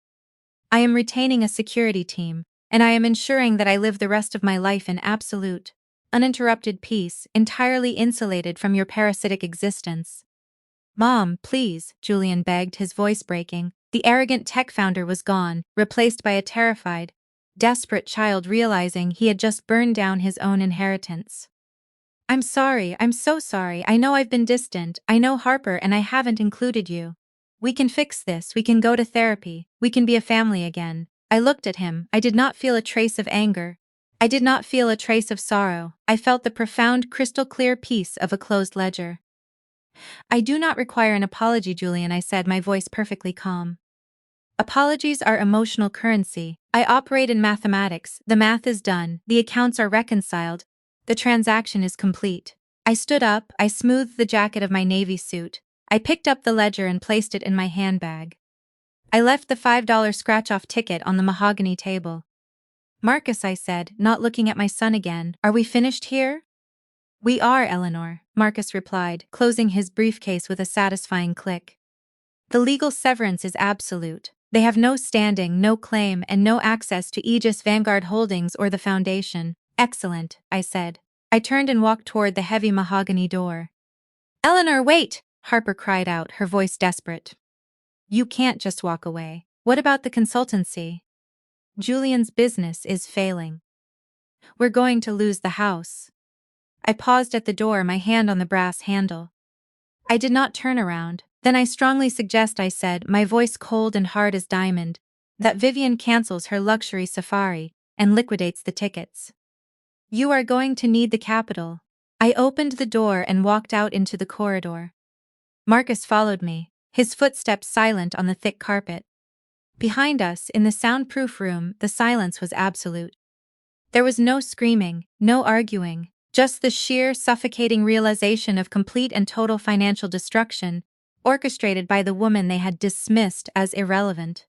I am retaining a security team, and I am ensuring that I live the rest of my life in absolute, uninterrupted peace, entirely insulated from your parasitic existence. Mom, please, Julian begged, his voice breaking. The arrogant tech founder was gone, replaced by a terrified, desperate child realizing he had just burned down his own inheritance. I'm sorry, I'm so sorry, I know I've been distant, I know Harper and I haven't included you. We can fix this, we can go to therapy, we can be a family again. I looked at him, I did not feel a trace of anger. I did not feel a trace of sorrow, I felt the profound crystal-clear peace of a closed ledger. I do not require an apology, Julian, I said, my voice perfectly calm. Apologies are emotional currency. I operate in mathematics, the math is done, the accounts are reconciled, the transaction is complete. I stood up, I smoothed the jacket of my navy suit, I picked up the ledger and placed it in my handbag. I left the $5 scratch-off ticket on the mahogany table. Marcus, I said, not looking at my son again, are we finished here? We are, Eleanor, Marcus replied, closing his briefcase with a satisfying click. The legal severance is absolute. They have no standing, no claim, and no access to Aegis Vanguard Holdings or the Foundation. Excellent, I said. I turned and walked toward the heavy mahogany door. Eleanor, wait! Harper cried out, her voice desperate. You can't just walk away. What about the consultancy? Julian's business is failing. We're going to lose the house. I paused at the door, my hand on the brass handle. I did not turn around. Then I strongly suggest, I said, my voice cold and hard as diamond, that Vivian cancels her luxury safari and liquidates the tickets. You are going to need the capital. I opened the door and walked out into the corridor. Marcus followed me, his footsteps silent on the thick carpet. Behind us, in the soundproof room, the silence was absolute. There was no screaming, no arguing, just the sheer, suffocating realization of complete and total financial destruction, orchestrated by the woman they had dismissed as irrelevant.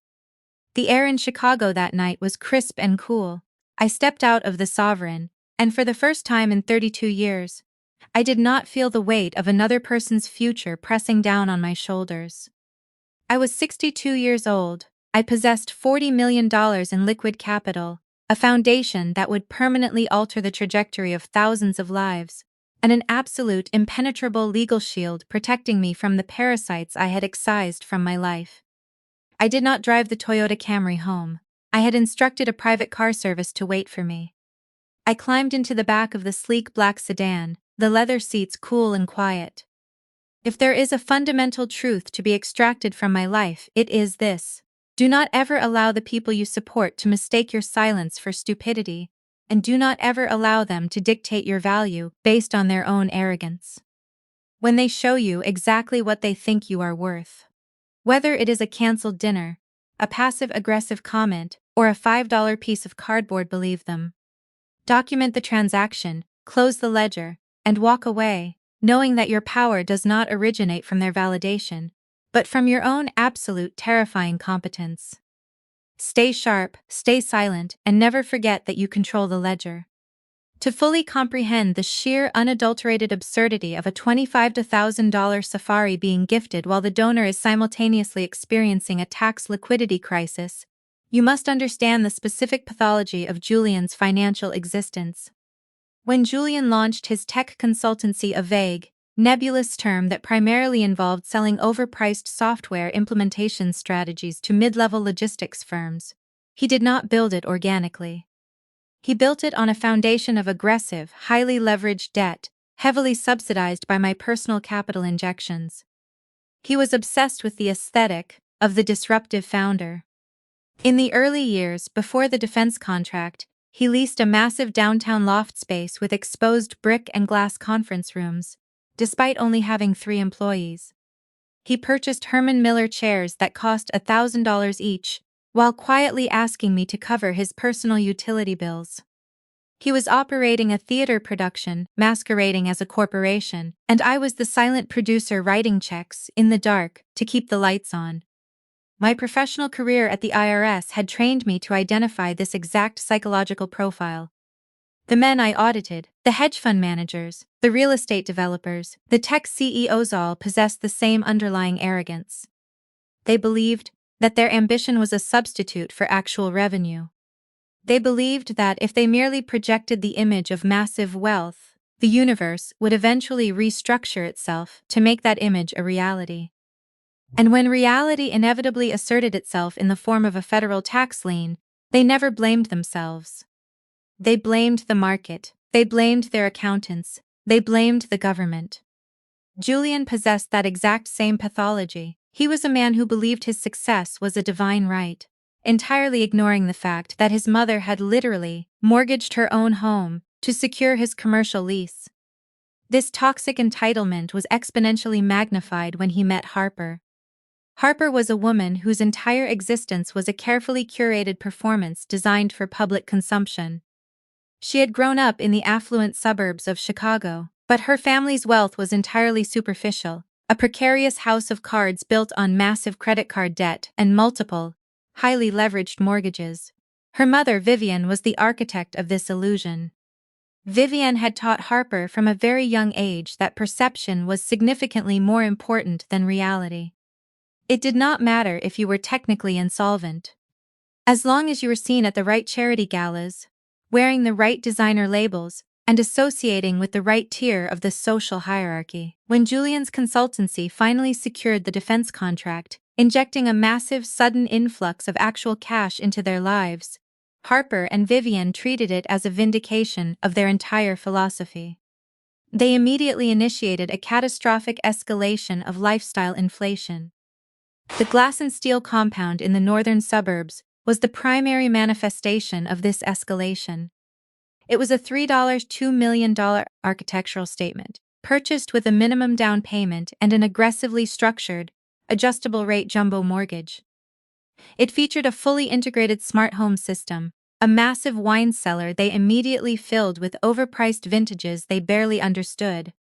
The air in Chicago that night was crisp and cool. I stepped out of the Sovereign, and for the first time in 32 years, I did not feel the weight of another person's future pressing down on my shoulders. I was 62 years old. I possessed $40 million in liquid capital, a foundation that would permanently alter the trajectory of thousands of lives, and an absolute impenetrable legal shield protecting me from the parasites I had excised from my life. I did not drive the Toyota Camry home. I had instructed a private car service to wait for me. I climbed into the back of the sleek black sedan, the leather seats cool and quiet. If there is a fundamental truth to be extracted from my life, it is this. Do not ever allow the people you support to mistake your silence for stupidity, and do not ever allow them to dictate your value based on their own arrogance. When they show you exactly what they think you are worth, whether it is a canceled dinner, a passive-aggressive comment, or a $5 piece of cardboard, believe them. Document the transaction, close the ledger, and walk away, knowing that your power does not originate from their validation, but from your own absolute terrifying competence. Stay sharp, stay silent, and never forget that you control the ledger. To fully comprehend the sheer unadulterated absurdity of a $25,000 safari being gifted while the donor is simultaneously experiencing a tax liquidity crisis, you must understand the specific pathology of Julian's financial existence. When Julian launched his tech consultancy, a vague, nebulous term that primarily involved selling overpriced software implementation strategies to mid-level logistics firms, he did not build it organically. He built it on a foundation of aggressive, highly leveraged debt, heavily subsidized by my personal capital injections. He was obsessed with the aesthetic of the disruptive founder. In the early years, before the defense contract, he leased a massive downtown loft space with exposed brick and glass conference rooms, despite only having 3 employees. He purchased Herman Miller chairs that cost $1,000 each, while quietly asking me to cover his personal utility bills. He was operating a theater production, masquerading as a corporation, and I was the silent producer writing checks, in the dark, to keep the lights on. My professional career at the IRS had trained me to identify this exact psychological profile. The men I audited, the hedge fund managers, the real estate developers, the tech CEOs all possessed the same underlying arrogance. They believed that their ambition was a substitute for actual revenue. They believed that if they merely projected the image of massive wealth, the universe would eventually restructure itself to make that image a reality. And when reality inevitably asserted itself in the form of a federal tax lien, they never blamed themselves. They blamed the market, they blamed their accountants, they blamed the government. Julian possessed that exact same pathology. He was a man who believed his success was a divine right, entirely ignoring the fact that his mother had literally mortgaged her own home to secure his commercial lease. This toxic entitlement was exponentially magnified when he met Harper. Harper was a woman whose entire existence was a carefully curated performance designed for public consumption. She had grown up in the affluent suburbs of Chicago, but her family's wealth was entirely superficial, a precarious house of cards built on massive credit card debt and multiple, highly leveraged mortgages. Her mother, Vivian, was the architect of this illusion. Vivian had taught Harper from a very young age that perception was significantly more important than reality. It did not matter if you were technically insolvent. As long as you were seen at the right charity galas, wearing the right designer labels, and associating with the right tier of the social hierarchy. When Julian's consultancy finally secured the defense contract, injecting a massive sudden influx of actual cash into their lives, Harper and Vivian treated it as a vindication of their entire philosophy. They immediately initiated a catastrophic escalation of lifestyle inflation. The glass and steel compound in the northern suburbs was the primary manifestation of this escalation. It was a $2 million architectural statement, purchased with a minimum down payment and an aggressively structured, adjustable-rate jumbo mortgage. It featured a fully integrated smart home system, a massive wine cellar they immediately filled with overpriced vintages they barely understood,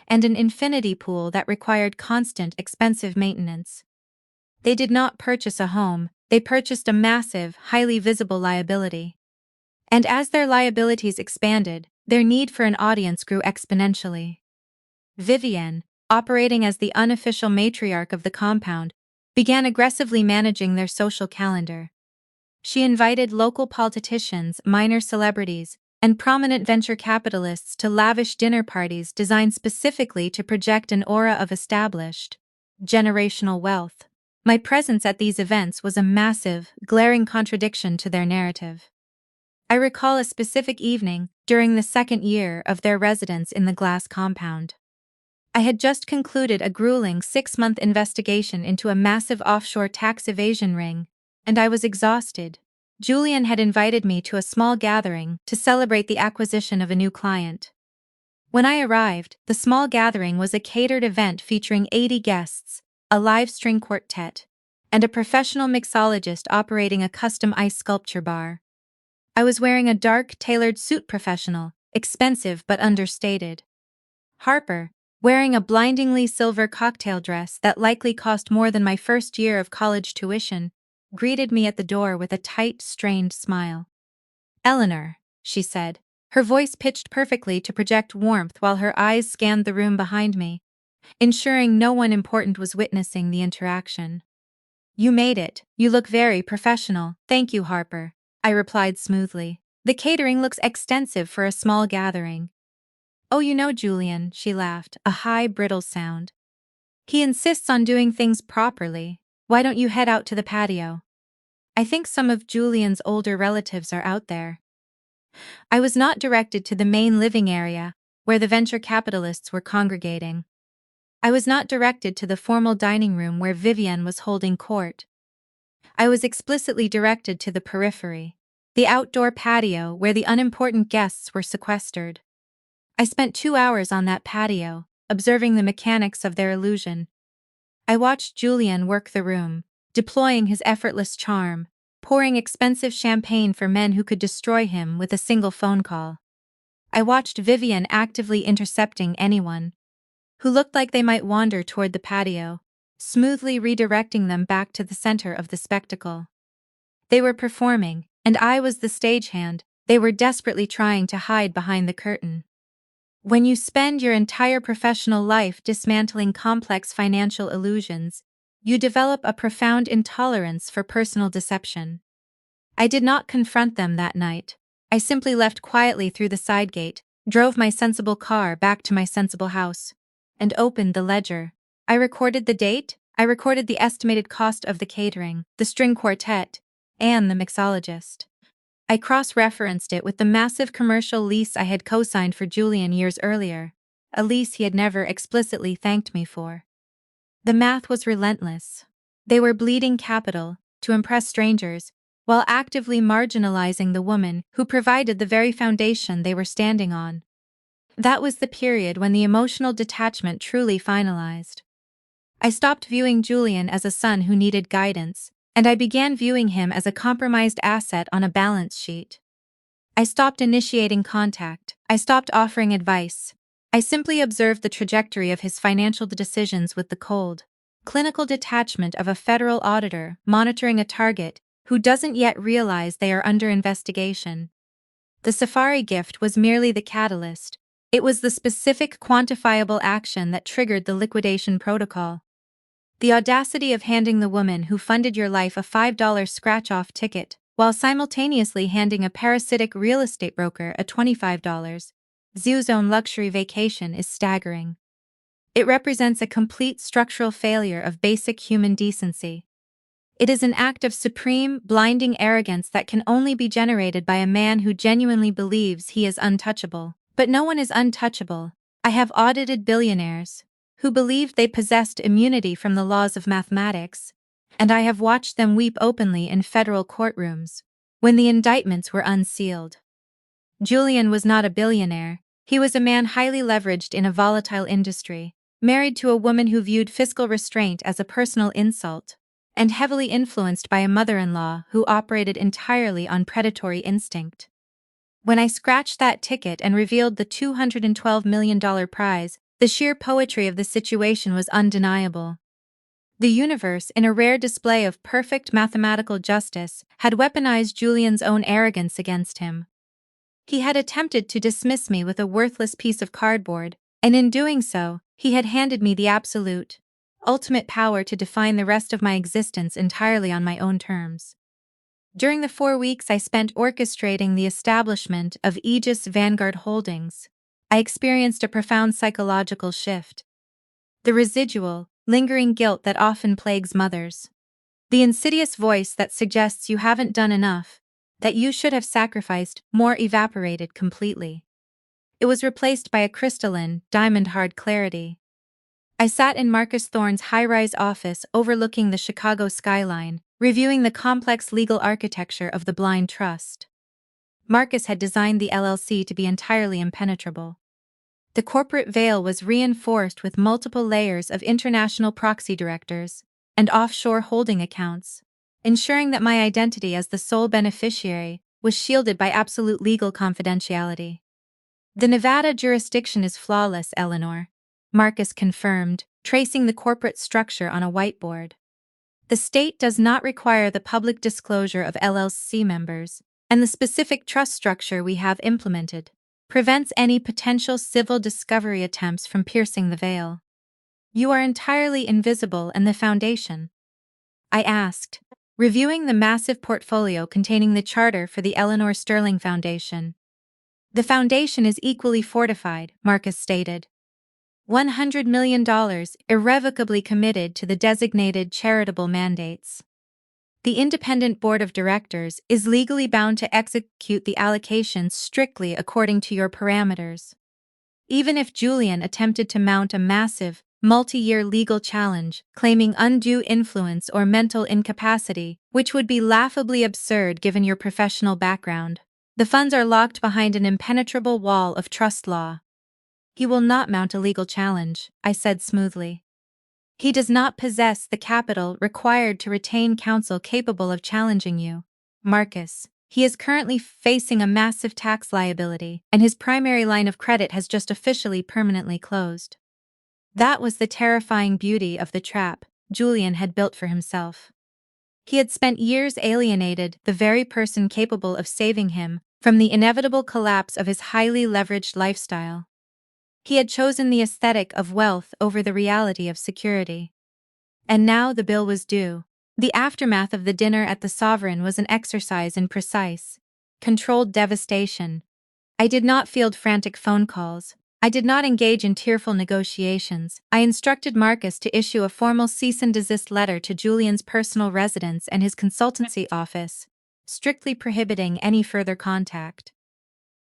and an infinity pool that required constant, expensive maintenance. They did not purchase a home, they purchased a massive, highly visible liability. And as their liabilities expanded, their need for an audience grew exponentially. Vivian, operating as the unofficial matriarch of the compound, began aggressively managing their social calendar. She invited local politicians, minor celebrities, and prominent venture capitalists to lavish dinner parties designed specifically to project an aura of established, generational wealth. My presence at these events was a massive, glaring contradiction to their narrative. I recall a specific evening during the second year of their residence in the glass compound. I had just concluded a grueling 6-month investigation into a massive offshore tax evasion ring, and I was exhausted. Julian had invited me to a small gathering to celebrate the acquisition of a new client. When I arrived, the small gathering was a catered event featuring 80 guests, a live string quartet, and a professional mixologist operating a custom ice sculpture bar. I was wearing a dark, tailored suit, professional, expensive but understated. Harper, wearing a blindingly silver cocktail dress that likely cost more than my first year of college tuition, greeted me at the door with a tight, strained smile. "Eleanor," she said, her voice pitched perfectly to project warmth while her eyes scanned the room behind me, ensuring no one important was witnessing the interaction. "You made it. You look very professional." "Thank you, Harper," I replied smoothly. "The catering looks extensive for a small gathering." "Oh, you know Julian," she laughed, a high, brittle sound. "He insists on doing things properly. Why don't you head out to the patio? I think some of Julian's older relatives are out there." I was not directed to the main living area, where the venture capitalists were congregating. I was not directed to the formal dining room where Vivian was holding court. I was explicitly directed to the periphery, the outdoor patio where the unimportant guests were sequestered. I spent 2 hours on that patio, observing the mechanics of their illusion. I watched Julian work the room, deploying his effortless charm, pouring expensive champagne for men who could destroy him with a single phone call. I watched Vivian actively intercepting anyone who looked like they might wander toward the patio, smoothly redirecting them back to the center of the spectacle. They were performing, and I was the stagehand. They were desperately trying to hide behind the curtain. When you spend your entire professional life dismantling complex financial illusions, you develop a profound intolerance for personal deception. I did not confront them that night. I simply left quietly through the side gate, drove my sensible car back to my sensible house, and opened the ledger. I recorded the date, I recorded the estimated cost of the catering, the string quartet, and the mixologist. I cross-referenced it with the massive commercial lease I had co-signed for Julian years earlier, a lease he had never explicitly thanked me for. The math was relentless. They were bleeding capital to impress strangers, while actively marginalizing the woman who provided the very foundation they were standing on. That was the period when the emotional detachment truly finalized. I stopped viewing Julian as a son who needed guidance, and I began viewing him as a compromised asset on a balance sheet. I stopped initiating contact. I stopped offering advice. I simply observed the trajectory of his financial decisions with the cold, clinical detachment of a federal auditor monitoring a target who doesn't yet realize they are under investigation. The safari gift was merely the catalyst. It was the specific quantifiable action that triggered the liquidation protocol. The audacity of handing the woman who funded your life a $5 scratch-off ticket, while simultaneously handing a parasitic real estate broker a $25 zoo-zone luxury vacation is staggering. It represents a complete structural failure of basic human decency. It is an act of supreme, blinding arrogance that can only be generated by a man who genuinely believes he is untouchable. But no one is untouchable. I have audited billionaires who believed they possessed immunity from the laws of mathematics, and I have watched them weep openly in federal courtrooms when the indictments were unsealed. Julian was not a billionaire. He was a man highly leveraged in a volatile industry, married to a woman who viewed fiscal restraint as a personal insult, and heavily influenced by a mother-in-law who operated entirely on predatory instinct. When I scratched that ticket and revealed the $212 million prize, the sheer poetry of the situation was undeniable. The universe, in a rare display of perfect mathematical justice, had weaponized Julian's own arrogance against him. He had attempted to dismiss me with a worthless piece of cardboard, and in doing so, he had handed me the absolute, ultimate power to define the rest of my existence entirely on my own terms. During the 4 weeks I spent orchestrating the establishment of Aegis Vanguard Holdings, I experienced a profound psychological shift. The residual, lingering guilt that often plagues mothers. The insidious voice that suggests you haven't done enough, that you should have sacrificed more, evaporated completely. It was replaced by a crystalline, diamond-hard clarity. I sat in Marcus Thorne's high-rise office overlooking the Chicago skyline, reviewing the complex legal architecture of the blind trust. Marcus had designed the LLC to be entirely impenetrable. The corporate veil was reinforced with multiple layers of international proxy directors and offshore holding accounts, ensuring that my identity as the sole beneficiary was shielded by absolute legal confidentiality. "The Nevada jurisdiction is flawless, Eleanor," Marcus confirmed, tracing the corporate structure on a whiteboard. "The state does not require the public disclosure of LLC members, and the specific trust structure we have implemented prevents any potential civil discovery attempts from piercing the veil. You are entirely invisible and the foundation." I asked, reviewing the massive portfolio containing the charter for the Eleanor Sterling Foundation. "The foundation is equally fortified," Marcus stated. $100 million irrevocably committed to the designated charitable mandates. The independent board of directors is legally bound to execute the allocations strictly according to your parameters. Even if Julian attempted to mount a massive, multi-year legal challenge claiming undue influence or mental incapacity, which would be laughably absurd given your professional background. The funds are locked behind an impenetrable wall of trust law. He will not mount a legal challenge, I said smoothly. He does not possess the capital required to retain counsel capable of challenging you, Marcus. He is currently facing a massive tax liability, and his primary line of credit has just officially permanently closed. That was the terrifying beauty of the trap Julian had built for himself. He had spent years alienated the very person capable of saving him from the inevitable collapse of his highly leveraged lifestyle. He had chosen the aesthetic of wealth over the reality of security. And now the bill was due. The aftermath of the dinner at the Sovereign was an exercise in precise, controlled devastation. I did not field frantic phone calls. I did not engage in tearful negotiations. I instructed Marcus to issue a formal cease and desist letter to Julian's personal residence and his consultancy office, strictly prohibiting any further contact.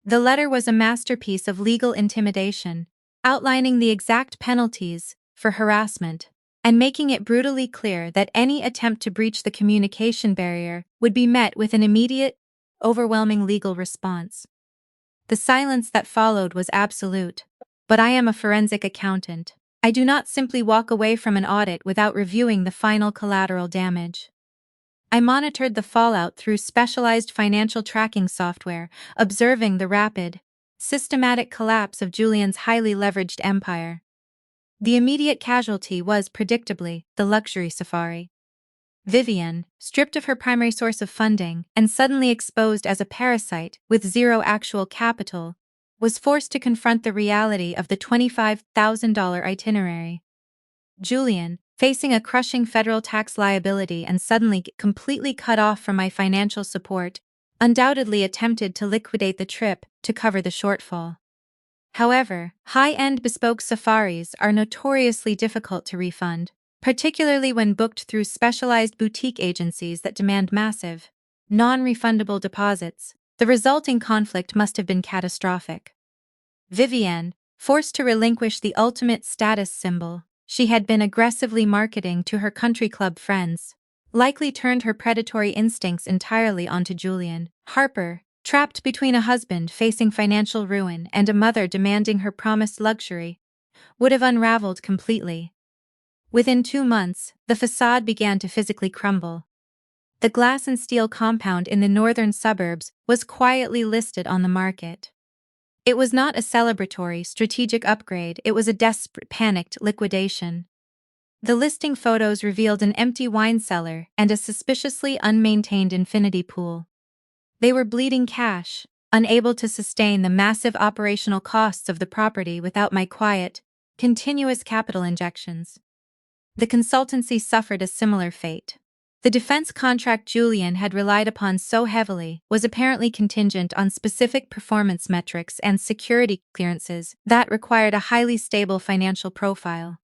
The letter was a masterpiece of legal intimidation, outlining the exact penalties for harassment and making it brutally clear that any attempt to breach the communication barrier would be met with an immediate, overwhelming legal response. The silence that followed was absolute, but I am a forensic accountant. I do not simply walk away from an audit without reviewing the final collateral damage. I monitored the fallout through specialized financial tracking software, observing the rapid, systematic collapse of Julian's highly leveraged empire. The immediate casualty was, predictably, the luxury safari. Vivienne, stripped of her primary source of funding and suddenly exposed as a parasite with zero actual capital, was forced to confront the reality of the $25,000 itinerary. Julian, facing a crushing federal tax liability and suddenly completely cut off from my financial support, undoubtedly attempted to liquidate the trip to cover the shortfall. However, high-end bespoke safaris are notoriously difficult to refund, particularly when booked through specialized boutique agencies that demand massive, non-refundable deposits. The resulting conflict must have been catastrophic. Vivienne, forced to relinquish the ultimate status symbol she had been aggressively marketing to her country club friends, likely turned her predatory instincts entirely onto Julian. Harper, trapped between a husband facing financial ruin and a mother demanding her promised luxury, would have unraveled completely. Within 2 months, the facade began to physically crumble. The glass and steel compound in the northern suburbs was quietly listed on the market. It was not a celebratory, strategic upgrade, it was a desperate, panicked liquidation. The listing photos revealed an empty wine cellar and a suspiciously unmaintained infinity pool. They were bleeding cash, unable to sustain the massive operational costs of the property without my quiet, continuous capital injections. The consultancy suffered a similar fate. The defense contract Julian had relied upon so heavily was apparently contingent on specific performance metrics and security clearances that required a highly stable financial profile.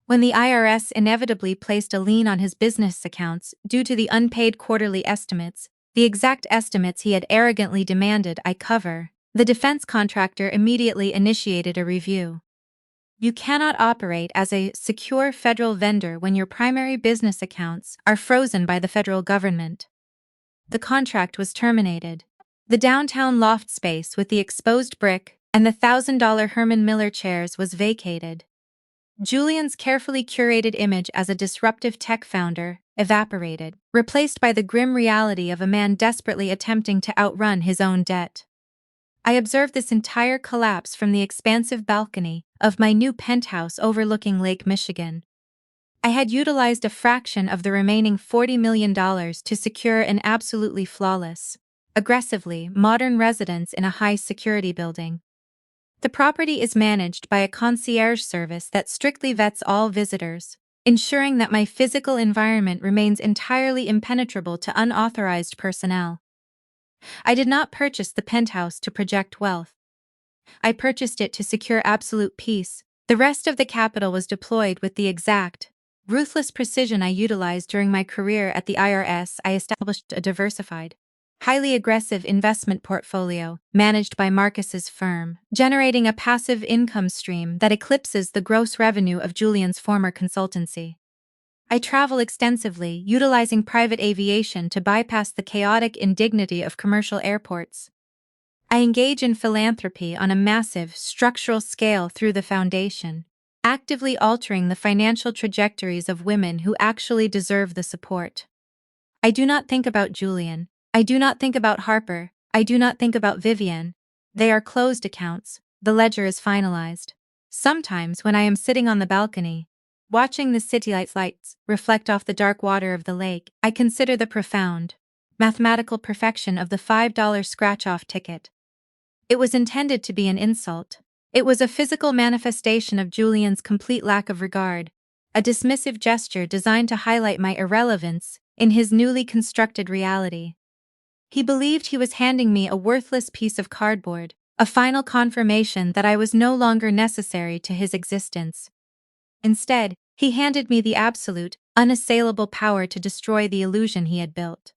When the IRS inevitably placed a lien on his business accounts due to the unpaid quarterly estimates, the exact estimates he had arrogantly demanded I cover, the defense contractor immediately initiated a review. You cannot operate as a secure federal vendor when your primary business accounts are frozen by the federal government. The contract was terminated. The downtown loft space with the exposed brick and the $1,000 Herman Miller chairs was vacated. Julian's carefully curated image as a disruptive tech founder evaporated, replaced by the grim reality of a man desperately attempting to outrun his own debt. I observed this entire collapse from the expansive balcony of my new penthouse overlooking Lake Michigan. I had utilized a fraction of the remaining $40 million to secure an absolutely flawless, aggressively modern residence in a high-security building. The property is managed by a concierge service that strictly vets all visitors, ensuring that my physical environment remains entirely impenetrable to unauthorized personnel. I did not purchase the penthouse to project wealth. I purchased it to secure absolute peace. The rest of the capital was deployed with the exact, ruthless precision I utilized during my career at the IRS. I established a diversified, highly aggressive investment portfolio managed by Marcus's firm, generating a passive income stream that eclipses the gross revenue of Julian's former consultancy. I travel extensively, utilizing private aviation to bypass the chaotic indignity of commercial airports. I engage in philanthropy on a massive, structural scale through the foundation, actively altering the financial trajectories of women who actually deserve the support. I do not think about Julian. I do not think about Harper. I do not think about Vivian. They are closed accounts. The ledger is finalized. Sometimes, when I am sitting on the balcony, watching the city lights reflect off the dark water of the lake, I consider the profound, mathematical perfection of the $5 scratch-off ticket. It was intended to be an insult. It was a physical manifestation of Julian's complete lack of regard, a dismissive gesture designed to highlight my irrelevance in his newly constructed reality. He believed he was handing me a worthless piece of cardboard, a final confirmation that I was no longer necessary to his existence. Instead, he handed me the absolute, unassailable power to destroy the illusion he had built.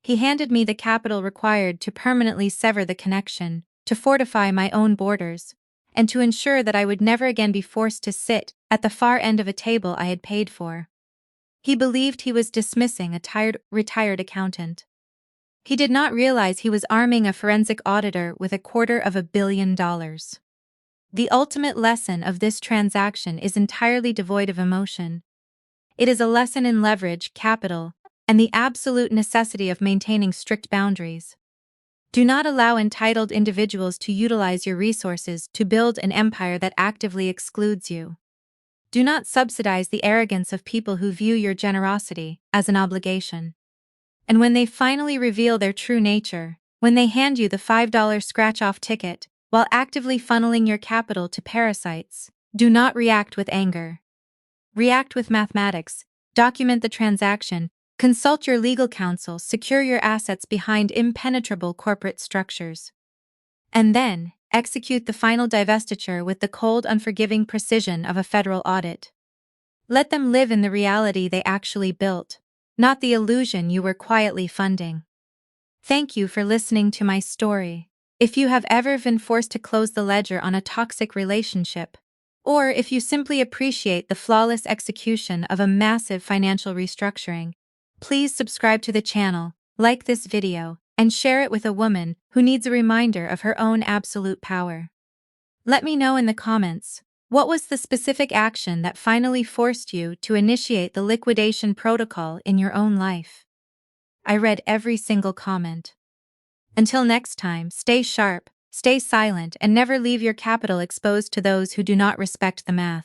He handed me the capital required to permanently sever the connection, to fortify my own borders, and to ensure that I would never again be forced to sit at the far end of a table I had paid for. He believed he was dismissing a retired accountant. He did not realize he was arming a forensic auditor with $250 million. The ultimate lesson of this transaction is entirely devoid of emotion. It is a lesson in leverage, capital, and the absolute necessity of maintaining strict boundaries. Do not allow entitled individuals to utilize your resources to build an empire that actively excludes you. Do not subsidize the arrogance of people who view your generosity as an obligation. And when they finally reveal their true nature, when they hand you the $5 scratch-off ticket, while actively funneling your capital to parasites, do not react with anger. React with mathematics, document the transaction, consult your legal counsel, secure your assets behind impenetrable corporate structures. And then, execute the final divestiture with the cold, unforgiving precision of a federal audit. Let them live in the reality they actually built, not the illusion you were quietly funding. Thank you for listening to my story. If you have ever been forced to close the ledger on a toxic relationship, or if you simply appreciate the flawless execution of a massive financial restructuring, please subscribe to the channel, like this video, and share it with a woman who needs a reminder of her own absolute power. Let me know in the comments, what was the specific action that finally forced you to initiate the liquidation protocol in your own life? I read every single comment. Until next time, stay sharp, stay silent, and never leave your capital exposed to those who do not respect the math.